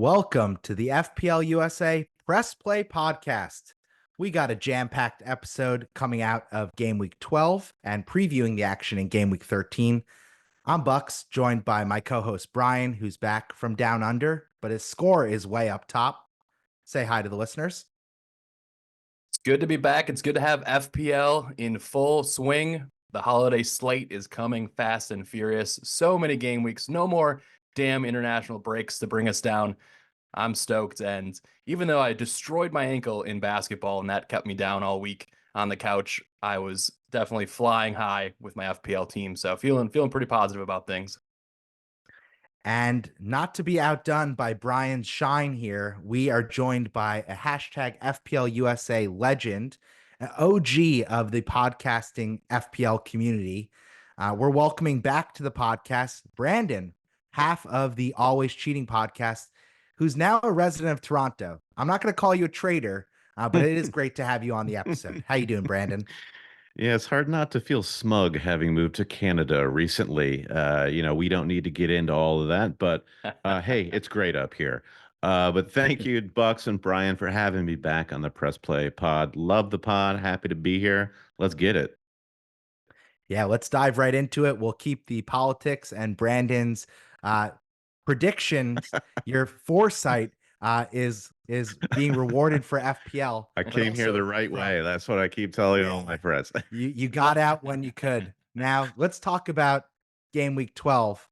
Welcome to the FPLUSA Press Play Podcast. We got a jam-packed episode coming out of Game Week 12 and previewing the action in Game Week 13. I'm Bucks, joined by my co-host Brian, who's back from down under, but his score is way up top. Say hi to the listeners. It's good to be back. It's good to have FPL in full swing. The holiday slate is coming fast and furious. So many game weeks, no more damn international breaks to bring us down. I'm stoked. And even though I destroyed my ankle in basketball and that kept me down all week on the couch, I was definitely flying high with my FPL team. So feeling pretty positive about things. And not to be outdone by Brian's shine here, we are joined by a hashtag FPLUSA legend, an OG of the podcasting FPL community. We're welcoming back to the podcast Brandon, half of the Always Cheating podcast, who's now a resident of Toronto. I'm not going to call you a traitor, but it is great to have you on the episode. How you doing, Brandon? Yeah, it's hard not to feel smug having moved to Canada recently. We don't need to get into all of that, but hey, it's great up here. But thank you, Bucks and Brian, for having me back on the Press Play pod. Love the pod. Happy to be here. Let's get it. Yeah, let's dive right into it. We'll keep the politics and Brandon's predictions. Your foresight is being rewarded for FPL. I came here the right way. That's what I keep telling all my friends. You got out when you could. Now let's talk about game week 12.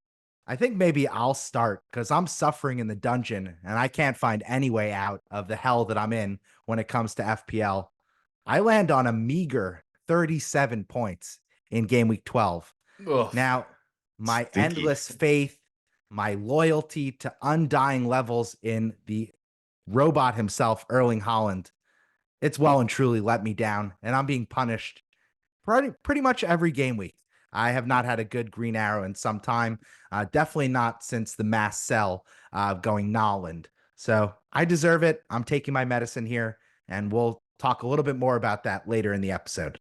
I think maybe I'll start because I'm suffering in the dungeon and I can't find any way out of the hell that I'm in when it comes to FPL. I land on a meager 37 points in game week 12. Ugh, now, my stinky. endless faith, my loyalty to undying levels in the robot himself, Erling Haaland, it's well and truly let me down, and I'm being punished pretty much every game week. I have not had a good green arrow in some time, definitely not since the mass sell going Nolland. So I deserve it. I'm taking my medicine here, and we'll talk a little bit more about that later in the episode.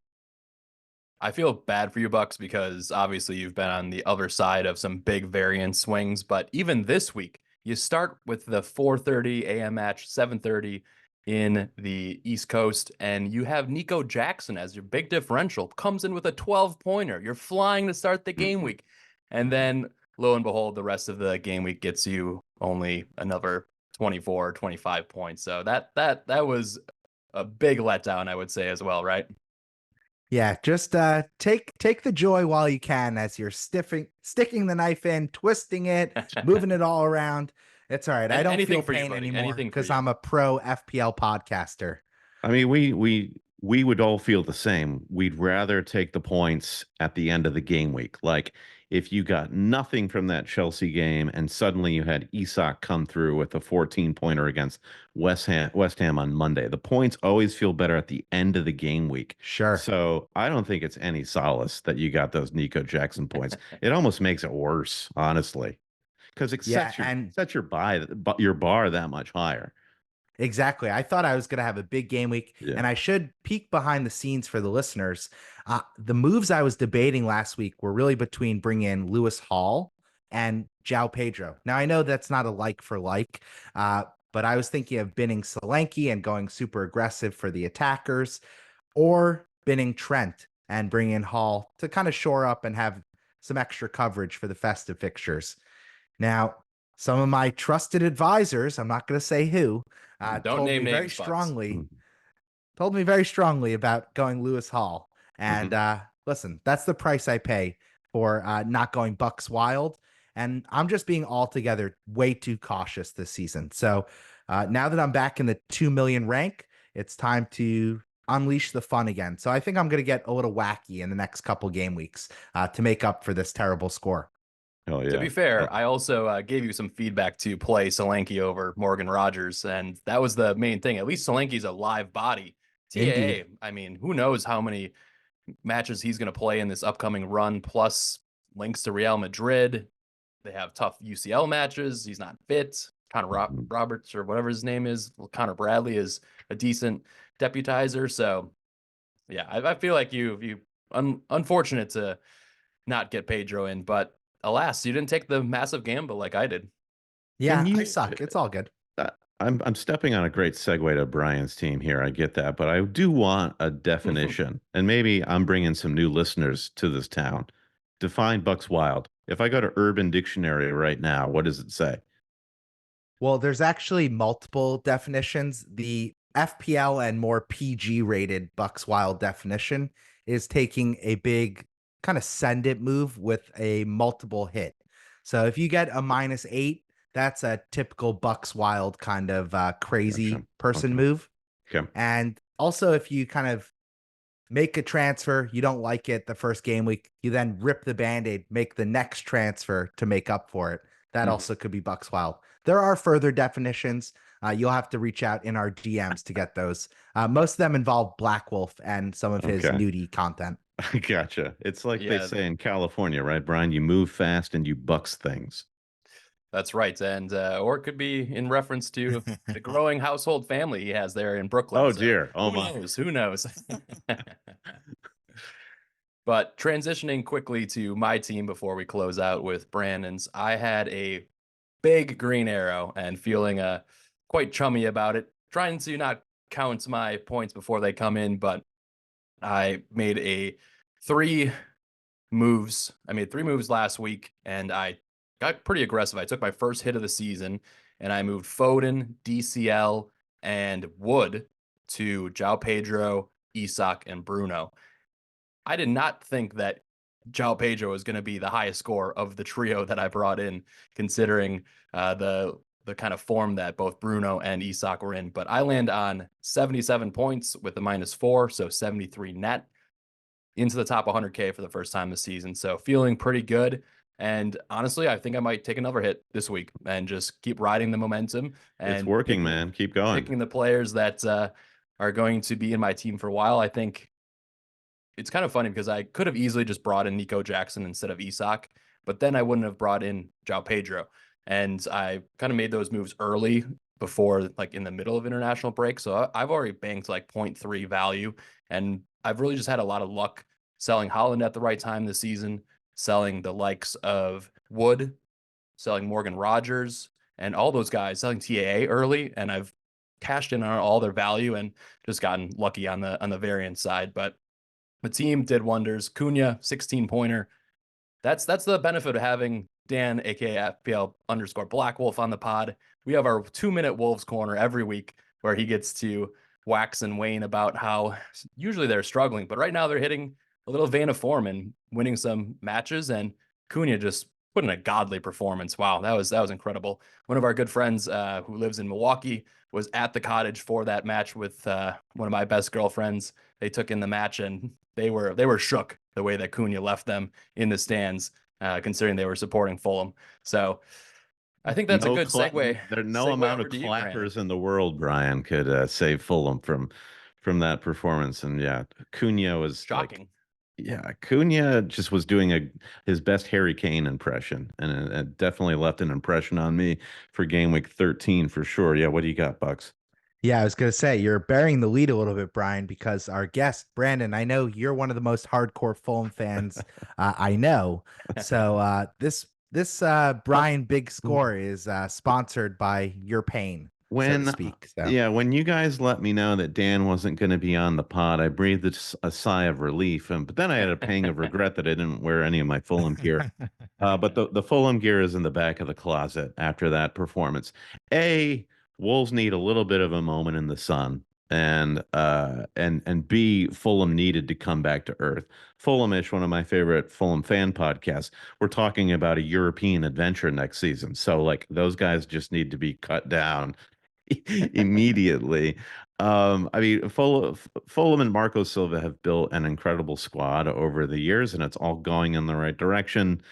I feel bad for you, Bucks, because obviously you've been on the other side of some big variance swings. But even this week, you start with the 4:30 a.m. match, 7:30 in the East Coast, and you have Nico Jackson as your big differential, comes in with a 12-pointer. You're flying to start the game week. And then, lo and behold, the rest of the game week gets you only another 24 or 25 points. So that was a big letdown, I would say, as well, right? Yeah, just take the joy while you can as you're sticking the knife in, twisting it, moving it all around. It's all right. I don't feel pain anymore because I'm a pro FPL podcaster. I mean, we would all feel the same. We'd rather take the points at the end of the game week. Like if you got nothing from that Chelsea game and suddenly you had Isak come through with a 14-pointer against West Ham on Monday, the points always feel better at the end of the game week. Sure. So I don't think it's any solace that you got those Nico Jackson points. It almost makes it worse, honestly, because it sets your bar that much higher. Exactly. I thought I was going to have a big game week, and I should peek behind the scenes for the listeners. The moves I was debating last week were really between bringing in Lewis Hall and João Pedro. Now, I know that's not a like for like, but I was thinking of binning Solanke and going super aggressive for the attackers, or binning Trent and bringing in Hall to kind of shore up and have some extra coverage for the festive fixtures. Now, some of my trusted advisors, I'm not going to say who, told me very strongly about going Lewis Hall. And listen, that's the price I pay for not going Bucks wild. And I'm just being altogether way too cautious this season. So now that I'm back in the 2 million rank, it's time to unleash the fun again. So I think I'm going to get a little wacky in the next couple game weeks to make up for this terrible score. Oh, yeah. To be fair, I also gave you some feedback to play Solanke over Morgan Rogers, and that was the main thing. At least Solanke's a live body. TAA, Indeed. I mean, who knows how many matches he's going to play in this upcoming run, plus links to Real Madrid. They have tough UCL matches. He's not fit. Connor Roberts, or whatever his name is, Connor Bradley, is a decent deputizer. So, yeah, I feel like you unfortunate to not get Pedro in, but alas, you didn't take the massive gamble like I did. Yeah, I suck. It's all good. I'm stepping on a great segue to Brian's team here. I get that, but I do want a definition, and maybe I'm bringing some new listeners to this town. Define Bucks Wild. If I go to Urban Dictionary right now, what does it say? Well, there's actually multiple definitions. The FPL and more PG rated Bucks Wild definition is taking a big kind of send it move with a multiple hit. So if you get a -8, that's a typical Bucks Wild kind of Gotcha. crazy person Okay. move. Okay. And also, if you kind of make a transfer, you don't like it the first game week, you then rip the band-aid, make the next transfer to make up for it. That Mhm. also could be Bucks Wild. There are further definitions. You'll have to reach out in our DMs to get those. Most of them involve Black Wolf and some of his Okay. nudie content. Gotcha. It's like they Yeah, say in California, right, Brian? You move fast and you bucks things. that's right. And or it could be in reference to the growing household family he has there in Brooklyn. Oh So dear. Oh who my. knows? Who knows? But transitioning quickly to my team before we close out with Brandon's, I had a big green arrow and feeling quite chummy about it, trying to not count my points before they come in, but I made three moves. I made 3 moves last week, and I got pretty aggressive. I took my first hit of the season, and I moved Foden, DCL, and Wood to João Pedro, Isak, and Bruno. I did not think that João Pedro was going to be the highest score of the trio that I brought in, considering the kind of form that both Bruno and Isak were in. But I land on 77 points with a -4, so 73 net into the top 100K for the first time this season. So feeling pretty good. And honestly, I think I might take another hit this week and just keep riding the momentum It's and working, man. Keep going. picking the players that are going to be in my team for a while. I think it's kind of funny because I could have easily just brought in Nico Jackson instead of Isak, but then I wouldn't have brought in João Pedro. And I kind of made those moves early before, like in the middle of international break. So I've already banked like 0.3 value. And I've really just had a lot of luck selling Holland at the right time this season, selling the likes of Wood, selling Morgan Rogers, and all those guys, selling TAA early. And I've cashed in on all their value and just gotten lucky on the variance side. But the team did wonders. Cunha, 16-pointer. That's the benefit of having Dan, aka FPL_Black Wolf, on the pod. We have our 2-minute Wolves corner every week where he gets to wax and wane about how usually they're struggling, but right now they're hitting a little vein of form and winning some matches. And Cunha just put in a godly performance. Wow, that was incredible. One of our good friends who lives in Milwaukee was at the cottage for that match with one of my best girlfriends. They took in the match and they were shook the way that Cunha left them in the stands, considering they were supporting Fulham. So I think that's a good segue. There no Segue amount over of to you, Brandon. clappers in the world, Brian, could save Fulham from that performance. And yeah, Cunha was like, Shocking. yeah, Cunha just was doing his best Harry Kane impression, and it definitely left an impression on me for game week 13 for sure. Yeah, what do you got, Bucks? Yeah, I was going to say you're bearing the lead a little bit, Brian, because our guest, Brandon, I know you're one of the most hardcore Fulham fans I know. So this Brian Big Score is sponsored by your pain, so to When, speak. So yeah, when you guys let me know that Dan wasn't going to be on the pod, I breathed a sigh of relief, but then I had a pang of regret that I didn't wear any of my Fulham gear. But the Fulham gear is in the back of the closet after that performance. Wolves need a little bit of a moment in the sun, and B, Fulham needed to come back to earth. Fulhamish, one of my favorite Fulham fan podcasts, we're talking about a European adventure next season. So like those guys just need to be cut down immediately. I mean, Fulham and Marco Silva have built an incredible squad over the years, and it's all going in the right direction.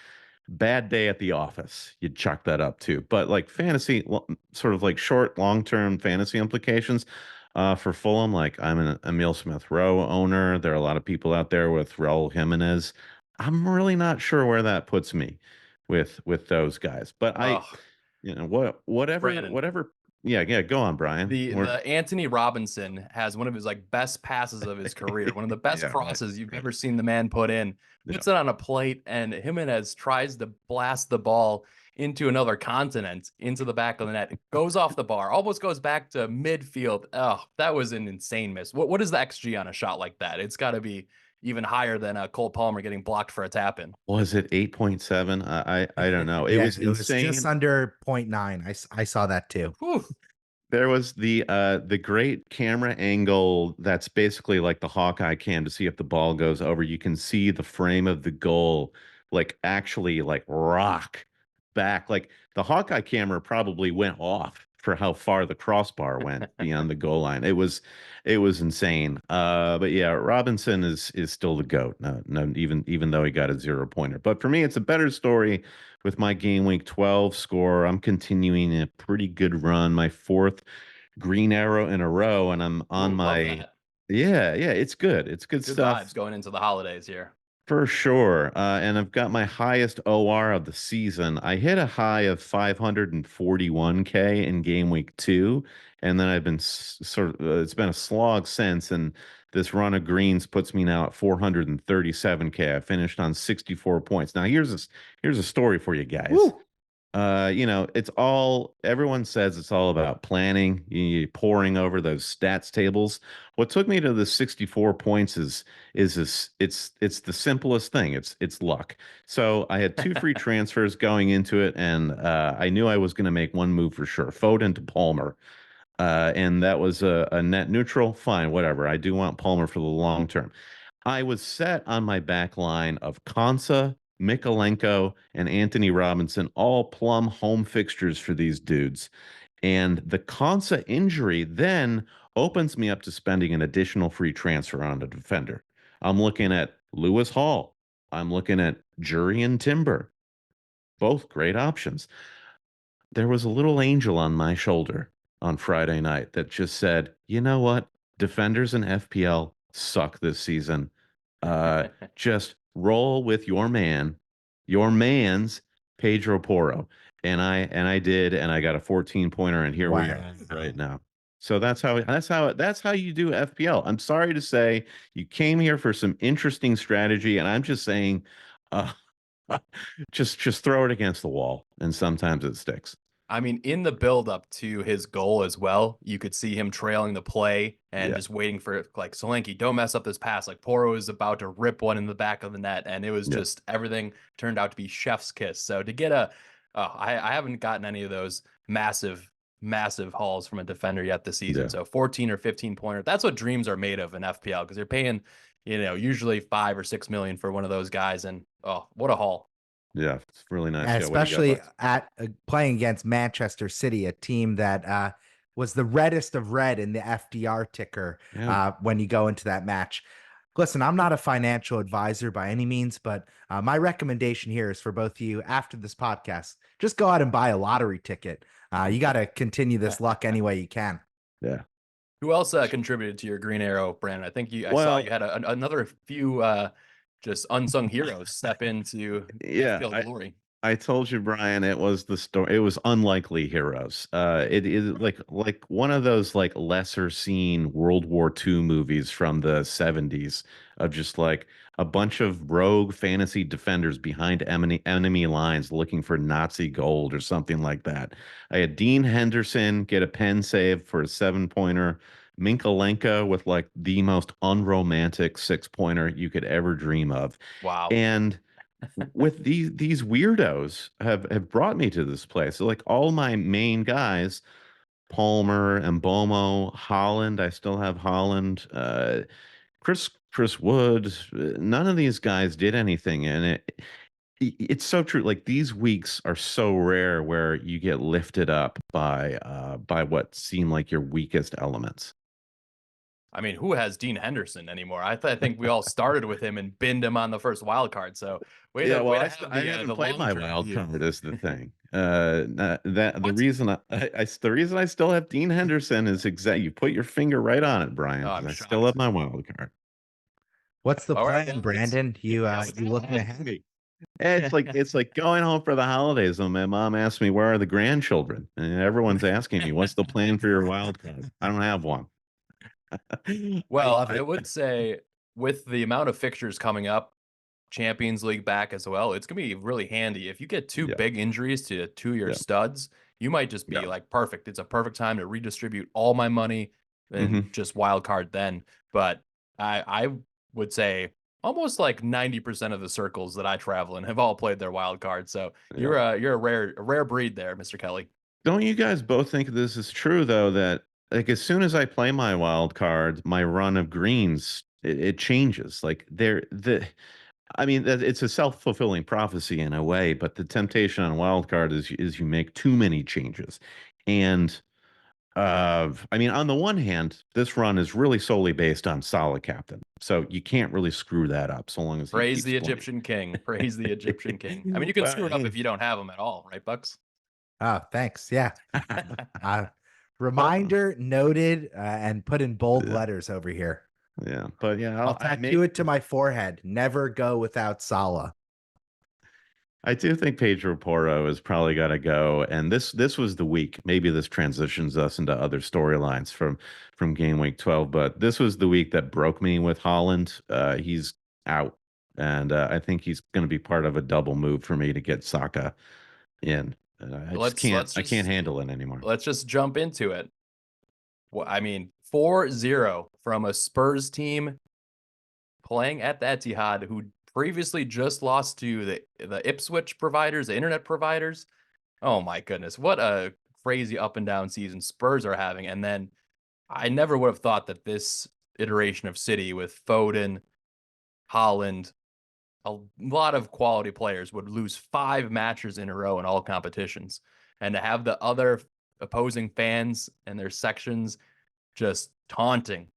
Bad day at the office, you'd chuck that up too. But like sort of like short, long-term fantasy implications for Fulham, like I'm an Emil Smith Rowe owner. There are a lot of people out there with Raul Jimenez. I'm really not sure where that puts me with those guys. But Oh, whatever, Brandon. Yeah, yeah. Go on, Brian. The Anthony Robinson has one of his like best passes of his career, one of the best Yeah, right. crosses you've ever seen the man put in. Yeah. Puts it on a plate, and Jimenez tries to blast the ball into another continent, into the back of the net, goes off the bar, almost goes back to midfield. Oh, that was an insane miss. What is the XG on a shot like that? It's got to be even higher than Cole Palmer getting blocked for a tap in. Was it 8.7? I don't know. It Yeah, was it was insane. just under 0.9. I saw that too. Whew. There was the great camera angle that's basically like the Hawkeye cam to see if the ball goes over. You can see the frame of the goal like actually like rock back. Like the Hawkeye camera probably went off for how far the crossbar went beyond the goal line. It was insane. But yeah, Robinson is still the GOAT. No, even though he got a 0-pointer. But for me, it's a better story with my game week 12 score. I'm continuing a pretty good run, my fourth green arrow in a row, and I'm on Ooh, love that. yeah, it's good. It's good Good stuff vibes going into the holidays here. for sure. And I've got my highest OR of the season. I hit a high of 541K in game week 2, and then I've been it's been a slog since, and this run of greens puts me now at 437K. I finished on 64 points. Now here's a story for you guys. Woo. It's all everyone says it's all about planning, you pouring over those stats tables. What took me to the 64 points is this it's the simplest thing. It's luck. So I had 2 free transfers going into it, and I knew I was going to make one move for sure. Foden to Palmer. And that was a net neutral. Fine, whatever. I do want Palmer for the long term. I was set on my back line of Konsa, Mikolenko, and Anthony Robinson, all plum home fixtures for these dudes. And the Konsa injury then opens me up to spending an additional free transfer on a defender. I'm looking at Lewis Hall. I'm looking at Jurrien Timber. Both great options. There was a little angel on my shoulder on Friday night that just said, you know what? Defenders in FPL suck this season. Just roll with your man's Pedro Porro. And I did, and I got a 14-pointer, and here we are right now. So that's how you do FPL. I'm sorry to say you came here for some interesting strategy, and I'm just saying, just throw it against the wall, and sometimes it sticks. I mean, in the build-up to his goal as well, you could see him trailing the play and just waiting for, like, Solanke, don't mess up this pass. Like, Porro is about to rip one in the back of the net, and it was just everything turned out to be chef's kiss. So to get I haven't gotten any of those massive hauls from a defender yet this season. So 14 or 15-pointer, that's what dreams are made of in FPL, because you're paying, usually 5 or 6 million for one of those guys, and what a haul. Yeah, it's really nice. And especially at playing against Manchester City, a team that was the reddest of red in the FDR ticker when you go into that match. Listen, I'm not a financial advisor by any means, but my recommendation here is for both of you after this podcast, just go out and buy a lottery ticket. You got to continue this luck any way you can. Yeah. Who else contributed to your green arrow, Brandon? I think I saw you had another few just unsung heroes step into FPL glory. I told you, Brian, it was the story. It was unlikely heroes. It is like one of those like lesser seen World War II movies from the 70s of just like a bunch of rogue fantasy defenders behind enemy lines looking for Nazi gold or something like that. I had Dean Henderson get a pen save for a 7-pointer. Minkolenko with like the most unromantic 6-pointer you could ever dream of. Wow. And with these weirdos have brought me to this place. So like all my main guys, Palmer, Mbomo, Holland. I still have Holland. Chris Wood. None of these guys did anything, and it's so true. Like these weeks are so rare where you get lifted up by what seem like your weakest elements. I mean, who has Dean Henderson anymore? I think we all started with him and binned him on the first wild card. So I haven't played my wild card is the thing. The reason I still have Dean Henderson is you put your finger right on it, Brian. I still have my wild card. What's the plan, Brandon? You looking ahead? It's like going home for the holidays, and my mom asked me, where are the grandchildren? And everyone's asking me, what's the plan for your wild card? I don't have one. Well, I would say with the amount of fixtures coming up, Champions League back as well. It's gonna be really handy. If you get two Yeah. big injuries to two of your Yeah. studs, you might just be Yeah. like, perfect. It's a perfect time to redistribute all my money and Mhm. just wild card then. But I would say almost like 90% of the circles that I travel in have all played their wild card. So Yeah. you're a rare breed there, Mr. Kelly. Don't you guys both think this is true though, that like as soon as I play my wild card, my run of greens it changes. Like I mean it's a self-fulfilling prophecy in a way, but the temptation on wild card is you make too many changes. And I mean, on the one hand, this run is really solely based on solid captain. So you can't really screw that up so long as he Praise keeps the playing. Egyptian king. Praise the Egyptian king. I mean, you can screw it up Well, if you don't have him at all, right, Bucks? Oh, thanks. Yeah. Uh, well, reminder noted and put in bold yeah, letters over here. yeah, but yeah, I'll I tattoo it to my forehead. Never go without Salah. I do think Pedro Porro has probably got to go, and this was the week. Maybe this transitions us into other storylines from game week 12, but this was the week that broke me with Holland. He's out, and I think he's going to be part of a double move for me to get Saka in. I just can't. I can't handle it anymore. Let's just jump into it. Well, I mean, 4-0 from a Spurs team playing at the Etihad, who previously just lost to the Ipswich providers, the internet providers. Oh my goodness, what a crazy up and down season Spurs are having. And then I never would have thought that this iteration of City with Foden, Holland, a lot of quality players would lose 5 matches in a row in all competitions. And to have the other opposing fans and their sections just taunting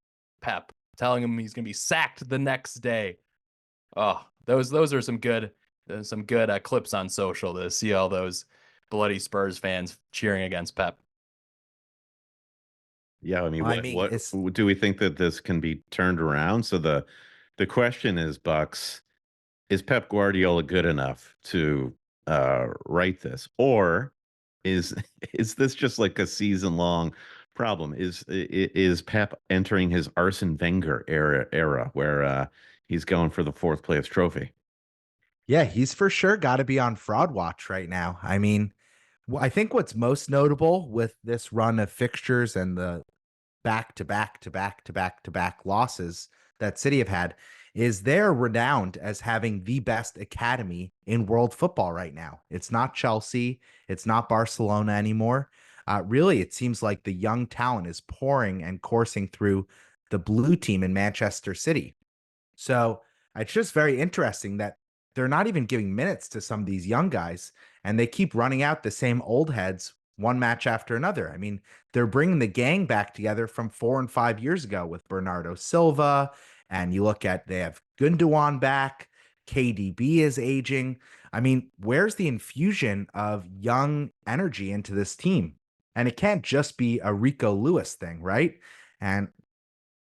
Pep, telling him he's going to be sacked the next day. Oh, those are some good clips on social to see all those bloody Spurs fans cheering against Pep. Yeah, I mean, Well, I mean, what it's do we think that this can be turned around? So the question is, Bucks, is Pep Guardiola good enough to write this, or is is this just like a season long problem? Is Pep entering his Arsene Wenger era where he's going for the fourth place trophy? yeah, he's for sure got to be on fraud watch right now. I mean, I think what's most notable with this run of fixtures and the back to back to back to back to back losses that City have had is they're renowned as having the best academy in world football right now. It's not Chelsea, it's not Barcelona anymore. Really, it seems like the young talent is pouring and coursing through the blue team in Manchester City. So it's just very interesting that they're not even giving minutes to some of these young guys, and they keep running out the same old heads one match after another. I mean, they're bringing the gang back together from 4 and 5 years ago with Bernardo Silva, and you look at they have Gundogan back. KDB is aging. I mean, where's the infusion of young energy into this team? And it can't just be a Rico Lewis thing, right? And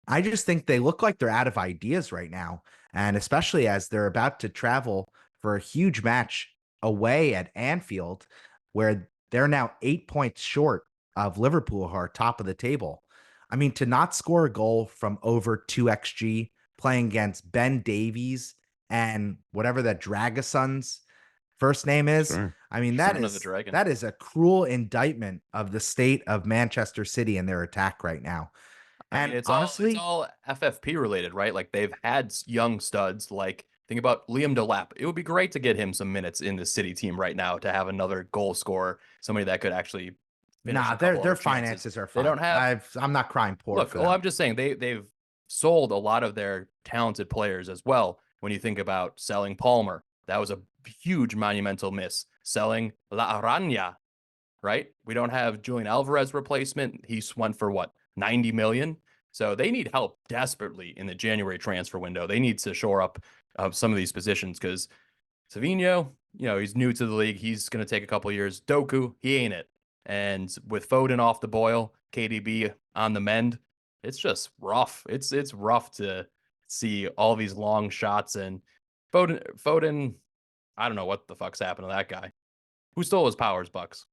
I just think they look like they're out of ideas right now. And especially as they're about to travel for a huge match away at Anfield, where they're now 8 points short of Liverpool, who are top of the table. I mean, to not score a goal from over 2xG playing against Ben Davies and whatever that Dragason's first name is. Sure. I mean, Son of the Dragon. that is a cruel indictment of the state of Manchester City and their attack right now. I mean, And it's honestly, all FFP related, right? Like they've had young studs. Like think about Liam Delap. It would be great to get him some minutes in the City team right now to have another goal scorer, somebody that could actually finish nah, a couple their other chances. finances are They fine. don't have. I'm not crying poor Look, for well, them. I'm just saying they've sold a lot of their talented players as well. When you think about selling Palmer, that was a huge monumental miss. Selling La Arana, right? We don't have Julian Alvarez replacement. He went for what, 90 million? So they need help desperately in the January transfer window. They need to shore up some of these positions because Savinho, he's new to the league. He's going to take a couple years. Doku, he ain't it. And with Foden off the boil, KDB on the mend, it's just rough. It's rough to see all these long shots and Foden. I don't know what the fuck's happened to that guy. Who stole his powers, Bucks?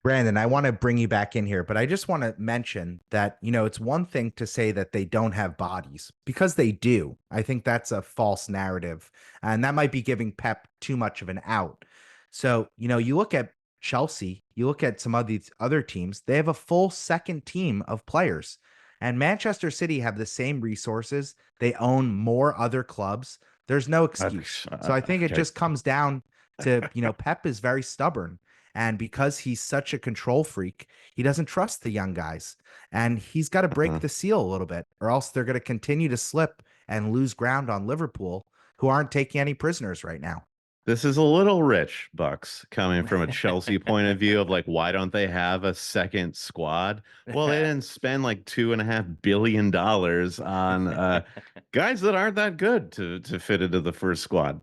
Brandon, I want to bring you back in here, but I just want to mention that, it's one thing to say that they don't have bodies because they do. I think that's a false narrative, and that might be giving Pep too much of an out. So, you look at Chelsea, you look at some of these other teams, they have a full second team of players. And Manchester City have the same resources. They own more other clubs. There's no excuse. So I think it Okay. just comes down to, Pep is very stubborn. And because he's such a control freak, he doesn't trust the young guys. And he's got to break the seal a little bit, or else they're going to continue to slip and lose ground on Liverpool, who aren't taking any prisoners right now. This is a little rich, Bucks, coming from a Chelsea point of view of like, why don't they have a second squad? Well, they didn't spend like $2.5 billion on guys that aren't that good to fit into the first squad.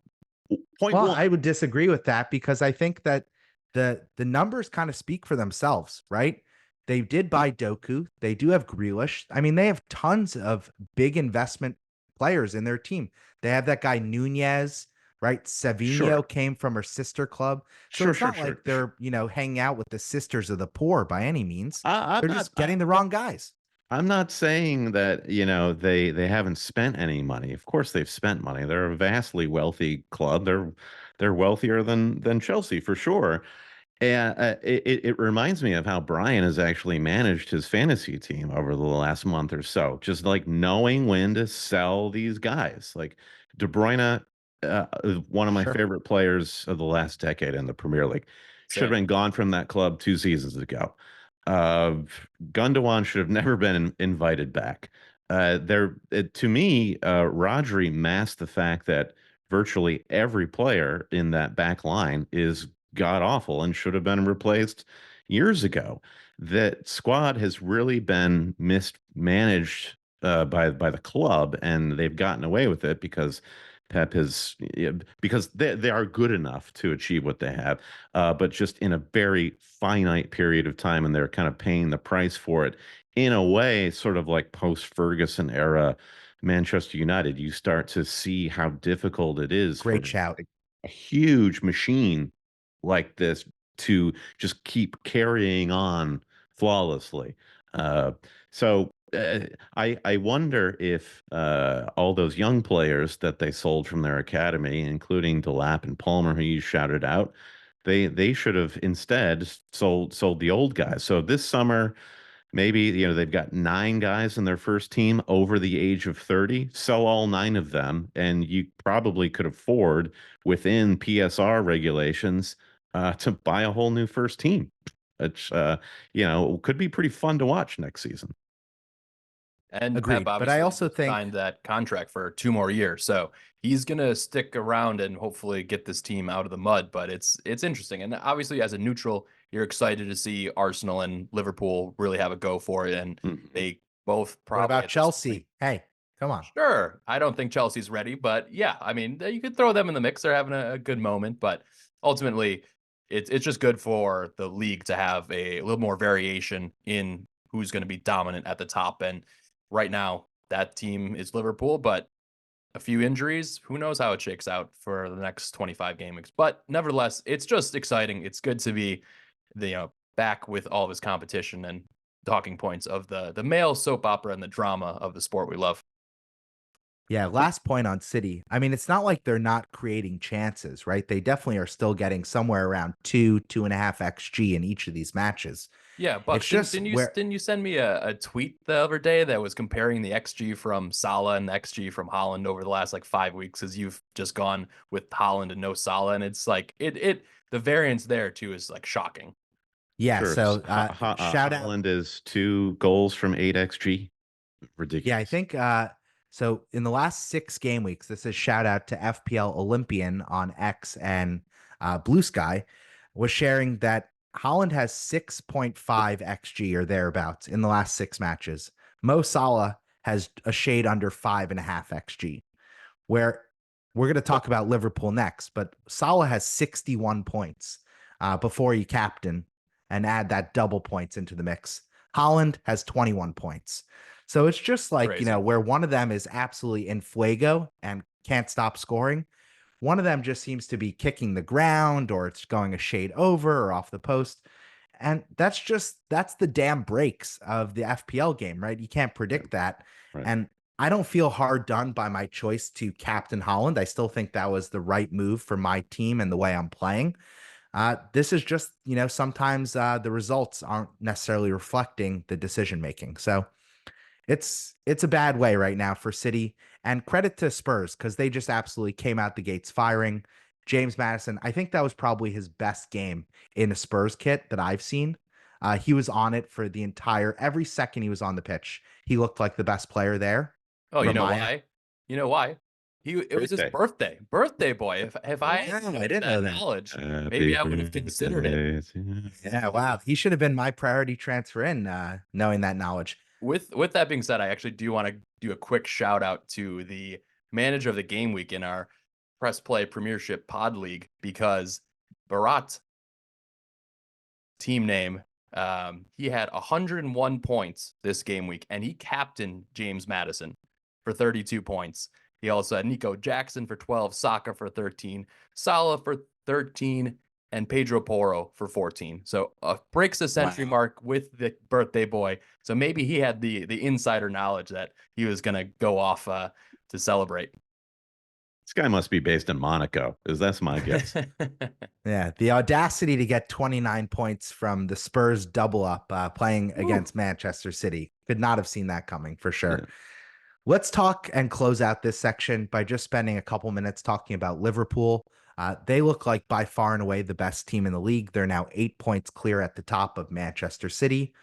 Point Well, one. I would disagree with that because I think that the numbers kind of speak for themselves, right? They did buy Doku. They do have Grealish. I mean, they have tons of big investment players in their team. They have that guy Nunez, right? Sure. Savinho came from her sister club. So Sure, it's sure, not sure. like they're, hanging out with the sisters of the poor by any means. I'm They're not just getting the wrong guys. I'm not saying that, they haven't spent any money. Of course they've spent money. They're a vastly wealthy club. They're wealthier than Chelsea for sure. And it reminds me of how Brian has actually managed his fantasy team over the last month or so. Just like knowing when to sell these guys. Like De Bruyne, is one of my Sure. favorite players of the last decade in the Premier League. Should have Same. been gone from that club 2 seasons ago. Uh, Gundogan should have never been invited back. To me, Rodri masked the fact that virtually every player in that back line is god awful and should have been replaced years ago. That squad has really been mismanaged by the club, and they've gotten away with it because Pep has because they are good enough to achieve what they have, but just in a very finite period of time, and they're kind of paying the price for it in a way, sort of like post Ferguson era Manchester United. You start to see how difficult it is for Great shout. a huge machine like this to just keep carrying on flawlessly. Uh, so I wonder if all those young players that they sold from their academy, including Delap and Palmer, who you shouted out, they should have instead sold the old guys. So this summer, maybe, they've got 9 guys in their first team over the age of 30. Sell all 9 of them, and you probably could afford, within PSR regulations, to buy a whole new first team. Which could be pretty fun to watch next season. And Pep Agreed. But I obviously also think signed that contract for 2 more years, so he's gonna stick around and hopefully get this team out of the mud. But it's interesting, and obviously as a neutral, you're excited to see Arsenal and Liverpool really have a go for it, and Mhm. they both what probably about at this point. Chelsea? Hey, come on. Sure, I don't think Chelsea's ready, but yeah, I mean you could throw them in the mix. They're having a good moment, but ultimately, it's just good for the league to have a little more variation in who's going to be dominant at the top. And right now, that team is Liverpool, but a few injuries, who knows how it shakes out for the next 25 game weeks. But nevertheless, it's just exciting. It's good to be back with all this competition and talking points of the male soap opera and the drama of the sport we love. Yeah, last point on City. I mean, it's not like they're not creating chances, right? They definitely are still getting somewhere around 2.5 XG in each of these matches. Yeah, It's Bucks, didn't just didn't you where, didn't you send me a tweet the other day that was comparing the XG from Salah and the XG from Holland over the last like 5 weeks, as you've just gone with Holland and no Salah, and it's like it the variance there too is like shocking. yeah. Sure. So shout out. Holland is 2 goals from 8 XG. Yeah, I Ridiculous. think so in the last 6 game weeks, this is shout out to FPL Olympian on X and Blue Sky, was sharing that Holland has 6.5 XG or thereabouts in the last 6 matches. Mo Salah has a shade under 5.5 XG. Where we're going to talk about Liverpool next, but Salah has 61 points before you captain and add that double points into the mix. Holland has 21 points. So it's just like, Crazy. where one of them is absolutely in fuego and can't stop scoring. One of them just seems to be kicking the ground, or it's going a shade over or off the post. And that's the damn breaks of the FPL game, right? You can't predict that. Right. And I don't feel hard done by my choice to captain Holland. I still think that was the right move for my team and the way I'm playing. This is just, sometimes the results aren't necessarily reflecting the decision making. So it's a bad way right now for City. And credit to Spurs because they just absolutely came out the gates firing. James Madison, I think that was probably his best game in a Spurs kit that I've seen. He was on it for every second he was on the pitch. He looked like the best player there. Oh, you know Remind- why? You know why? It was his birthday. Birthday boy. If I Yeah, had I didn't know that. knowledge, maybe I would have considered it. Yeah, wow. He should have been my priority transfer in, knowing that knowledge. With that being said, I actually do want to do a quick shout out to the manager of the game week in our Press Play Premiership Pod League because Barat, team name, he had 101 points this game week, and he captained James Madison for 32 points. He also had Nico Jackson for 12, Saka for 13, Salah for 13, and Pedro Porro for 14. So breaks the century mark with the birthday boy. So maybe he had the insider knowledge that he was going to go off to celebrate. This guy must be based in Monaco, because that's my guess. Yeah, the audacity to get 29 points from the Spurs double up playing against Manchester City. Could not have seen that coming for sure. Yeah. Let's talk and close out this section by just spending a couple minutes talking about Liverpool. They look like by far and away the best team in the league. They're now 8 points clear at the top of Manchester City.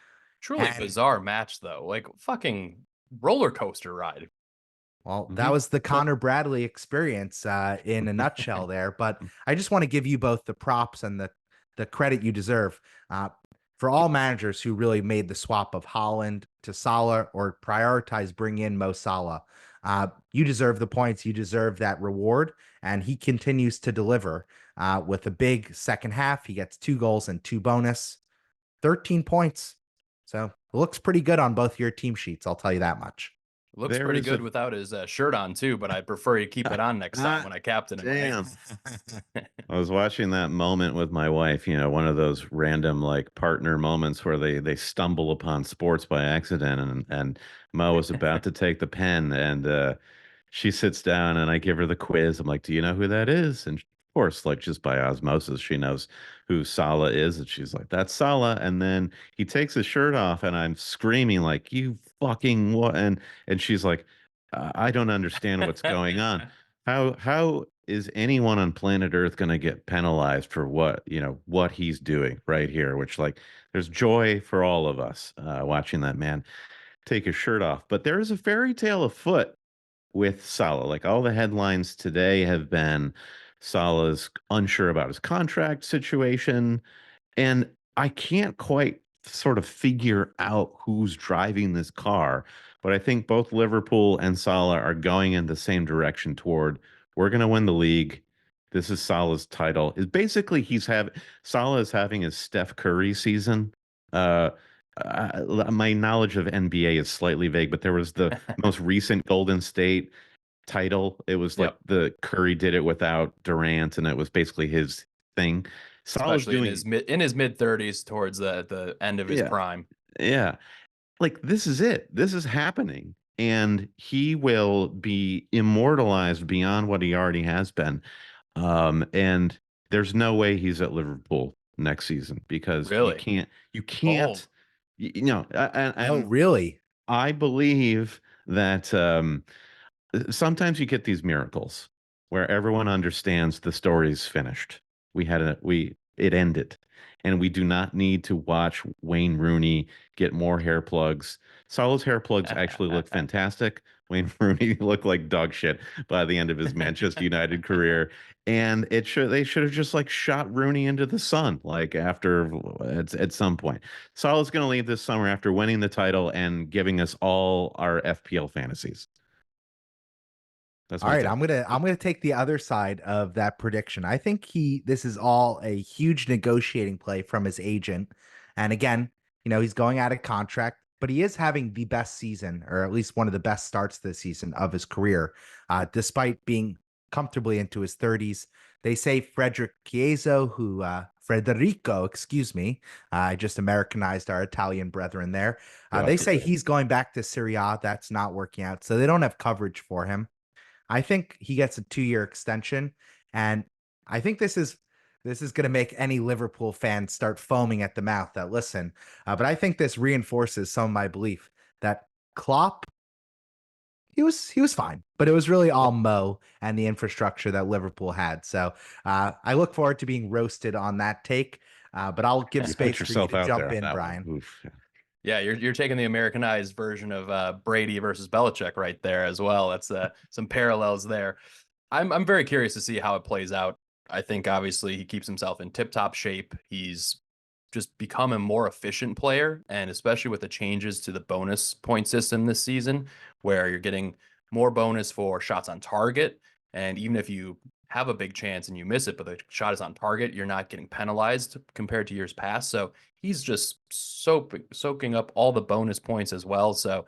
Truly bizarre match, though. Like fucking roller coaster ride. Well, that was the Connor Bradley experience in a nutshell there. But I just want to give you both the props and the credit you deserve. For all managers who really made the swap of Holland to Salah or prioritize bring in Mo Salah, you deserve the points. You deserve that reward. And he continues to deliver with a big second half. He gets 2 goals and 2 bonus, 13 points. So it looks pretty good on both your team sheets. I'll tell you that much. Looks pretty good without his shirt on too, but I prefer you keep it on next time when I captain him. Damn. I was watching that moment with my wife, one of those random like partner moments where they stumble upon sports by accident, and Mo was about to take the pen, and she sits down and I give her the quiz. I'm like, do you know who that is? And of course, like just by osmosis, she knows who Salah is. And she's like, that's Salah. And then he takes his shirt off and I'm screaming like, you fucking what? And she's like, I don't understand what's going on. How is anyone on planet Earth going to get penalized for what he's doing right here? Which like there's joy for all of us watching that man take his shirt off. But there is a fairy tale afoot with Salah. Like all the headlines today have been Salah's unsure about his contract situation. And I can't quite sort of figure out who's driving this car. But I think both Liverpool and Salah are going in the same direction toward we're going to win the league. This is Salah's title. Is basically Salah is having his Steph Curry season. My knowledge of NBA is slightly vague, but there was the most recent Golden State title. It was like the Curry did it without Durant, and it was basically his thing. Salah's doing in his mid-30s towards the end of his prime. Yeah. Like this is it. This is happening. And he will be immortalized beyond what he already has been. And there's no way he's at Liverpool next season because you can't, really? I believe that sometimes you get these miracles where everyone understands the story's finished. It ended, and we do not need to watch Wayne Rooney get more hair plugs. Salah's hair plugs actually look fantastic. Wayne Rooney looked like dog shit by the end of his Manchester United career, and they should have just like shot Rooney into the sun like at some point. Salah's going to leave this summer after winning the title and giving us all our FPL fantasies. All right, I'm gonna take the other side of that prediction. I think this is all a huge negotiating play from his agent. And again, he's going out of contract, but he is having the best season, or at least one of the best starts this season of his career, despite being comfortably into his 30s. They say Frederick Chiesa, who Federico, excuse me. I just Americanized our Italian brethren there. They say Gotcha. he's going back to Serie A. That's not working out, so they don't have coverage for him. I think he gets a 2-year extension, and I think this is going to make any Liverpool fan start foaming at the mouth that listen. But I think this reinforces some of my belief that Klopp, he was fine, but it was really all Mo and the infrastructure that Liverpool had. So I look forward to being roasted on that take. But I'll give You space put for you yourself to out jump there on in, that one. Brian. Oof. Yeah. Yeah, you're taking the Americanized version of Brady versus Belichick right there as well. That's some parallels there. I'm very curious to see how it plays out. I think obviously he keeps himself in tip-top shape. He's just become a more efficient player, and especially with the changes to the bonus point system this season, where you're getting more bonus for shots on target, and even if you have a big chance and you miss it, but the shot is on target, you're not getting penalized compared to years past. So he's just soaking up all the bonus points as well. So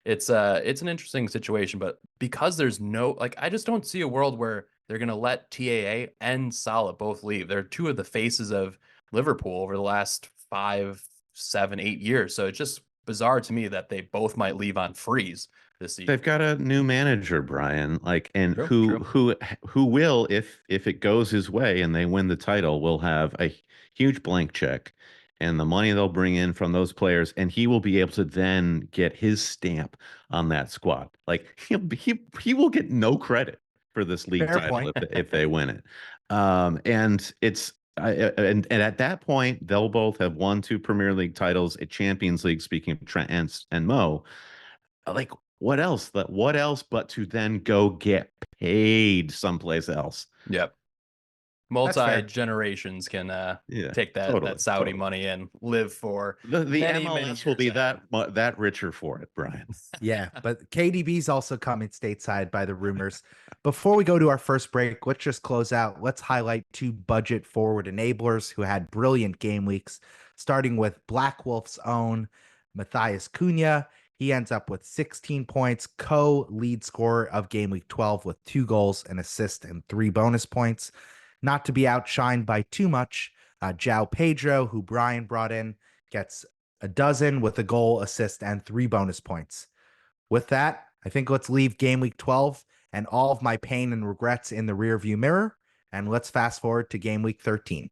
it's an interesting situation, but because there's no like I just don't see a world where they're gonna let TAA and Salah both leave. They're two of the faces of Liverpool over the last 5, 7, 8 years. So it's just bizarre to me that they both might leave on freeze this season. They've got a new manager, Brian, like, and True, who true. who will, if it goes his way and they win the title, will have a huge blank check and the money they'll bring in from those players, and he will be able to then get his stamp on that squad. Like he will get no credit for this league Fair title point. if they win it. And it's and at that point they'll both have won 2 Premier League titles, a Champions League. Speaking of Trent and Mo, like what else but to then go get paid someplace else. Yep. That's Multi fair. generations can Yeah, take that Saudi money and live for the many MLS will years be ahead. that richer for it, Brian. Yeah, but KDB's also coming stateside by the rumors. Before we go to our first break, let's just close out. Let's highlight 2 budget forward enablers who had brilliant game weeks, starting with Black Wolf's own Matthias Cunha. He ends up with 16 points, co-lead scorer of game week 12 with 2 goals, an assist, and 3 bonus points. Not to be outshined by too much, João Pedro, who Brian brought in, gets a dozen with a goal, assist, and 3 bonus points. With that, I think let's leave game week 12 and all of my pain and regrets in the rearview mirror, and let's fast forward to game week 13.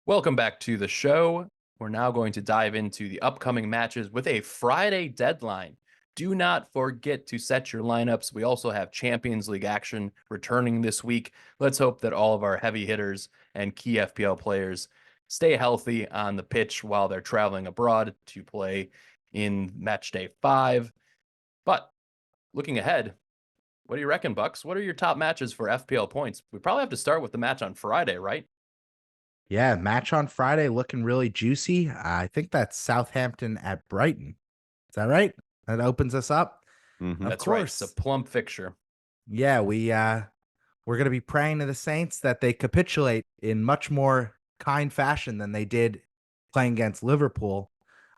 Welcome back to the show. We're now going to dive into the upcoming matches with a Friday deadline. Do not forget to set your lineups. We also have Champions League action returning this week. Let's hope that all of our heavy hitters and key FPL players stay healthy on the pitch while they're traveling abroad to play in match day 5. But looking ahead, what do you reckon, Bucks? What are your top matches for FPL points? We probably have to start with the match on Friday, right? Yeah, match on Friday looking really juicy. I think that's Southampton at Brighton. Is that right? That opens us up. Mhm. Of That's right. It's course. a plump fixture. Yeah, we're going to be praying to the Saints that they capitulate in much more kind fashion than they did playing against Liverpool.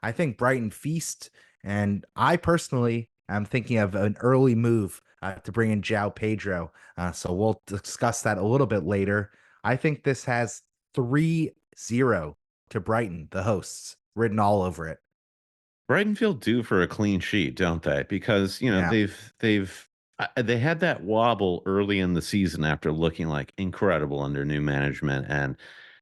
I think Brighton feast, and I personally am thinking of an early move to bring in João Pedro. So we'll discuss that a little bit later. I think this has 3-0 to Brighton, the hosts, written all over it. Brighton feel due for a clean sheet, don't they? Because Yeah. they had that wobble early in the season after looking like incredible under new management, and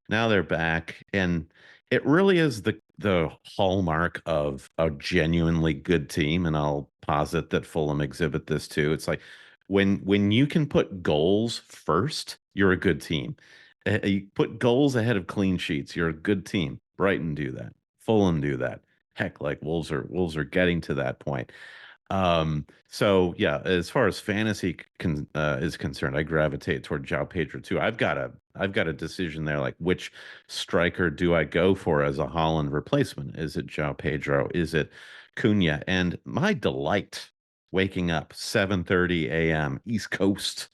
now they're back, and it really is the hallmark of a genuinely good team. And I'll posit that Fulham exhibit this too. It's like when you can put goals first, you're a good team. You put goals ahead of clean sheets, you're a good team. Brighton do that. Fulham do that. Heck, like Wolves are getting to that point. So yeah, as far as fantasy is concerned, I gravitate toward João Pedro too. I've got a decision there, like which striker do I go for as a Holland replacement? Is it João Pedro? Is it Cunha? And my delight waking up 7:30 a.m. East Coast,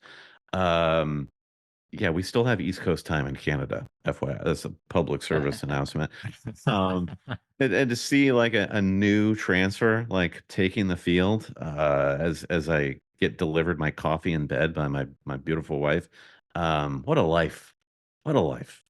um, Yeah, we still have East Coast time in Canada. FYI, that's a public service announcement. Um, and to see like a new transfer like taking the field as I get delivered my coffee in bed by my beautiful wife. What a life! What a life!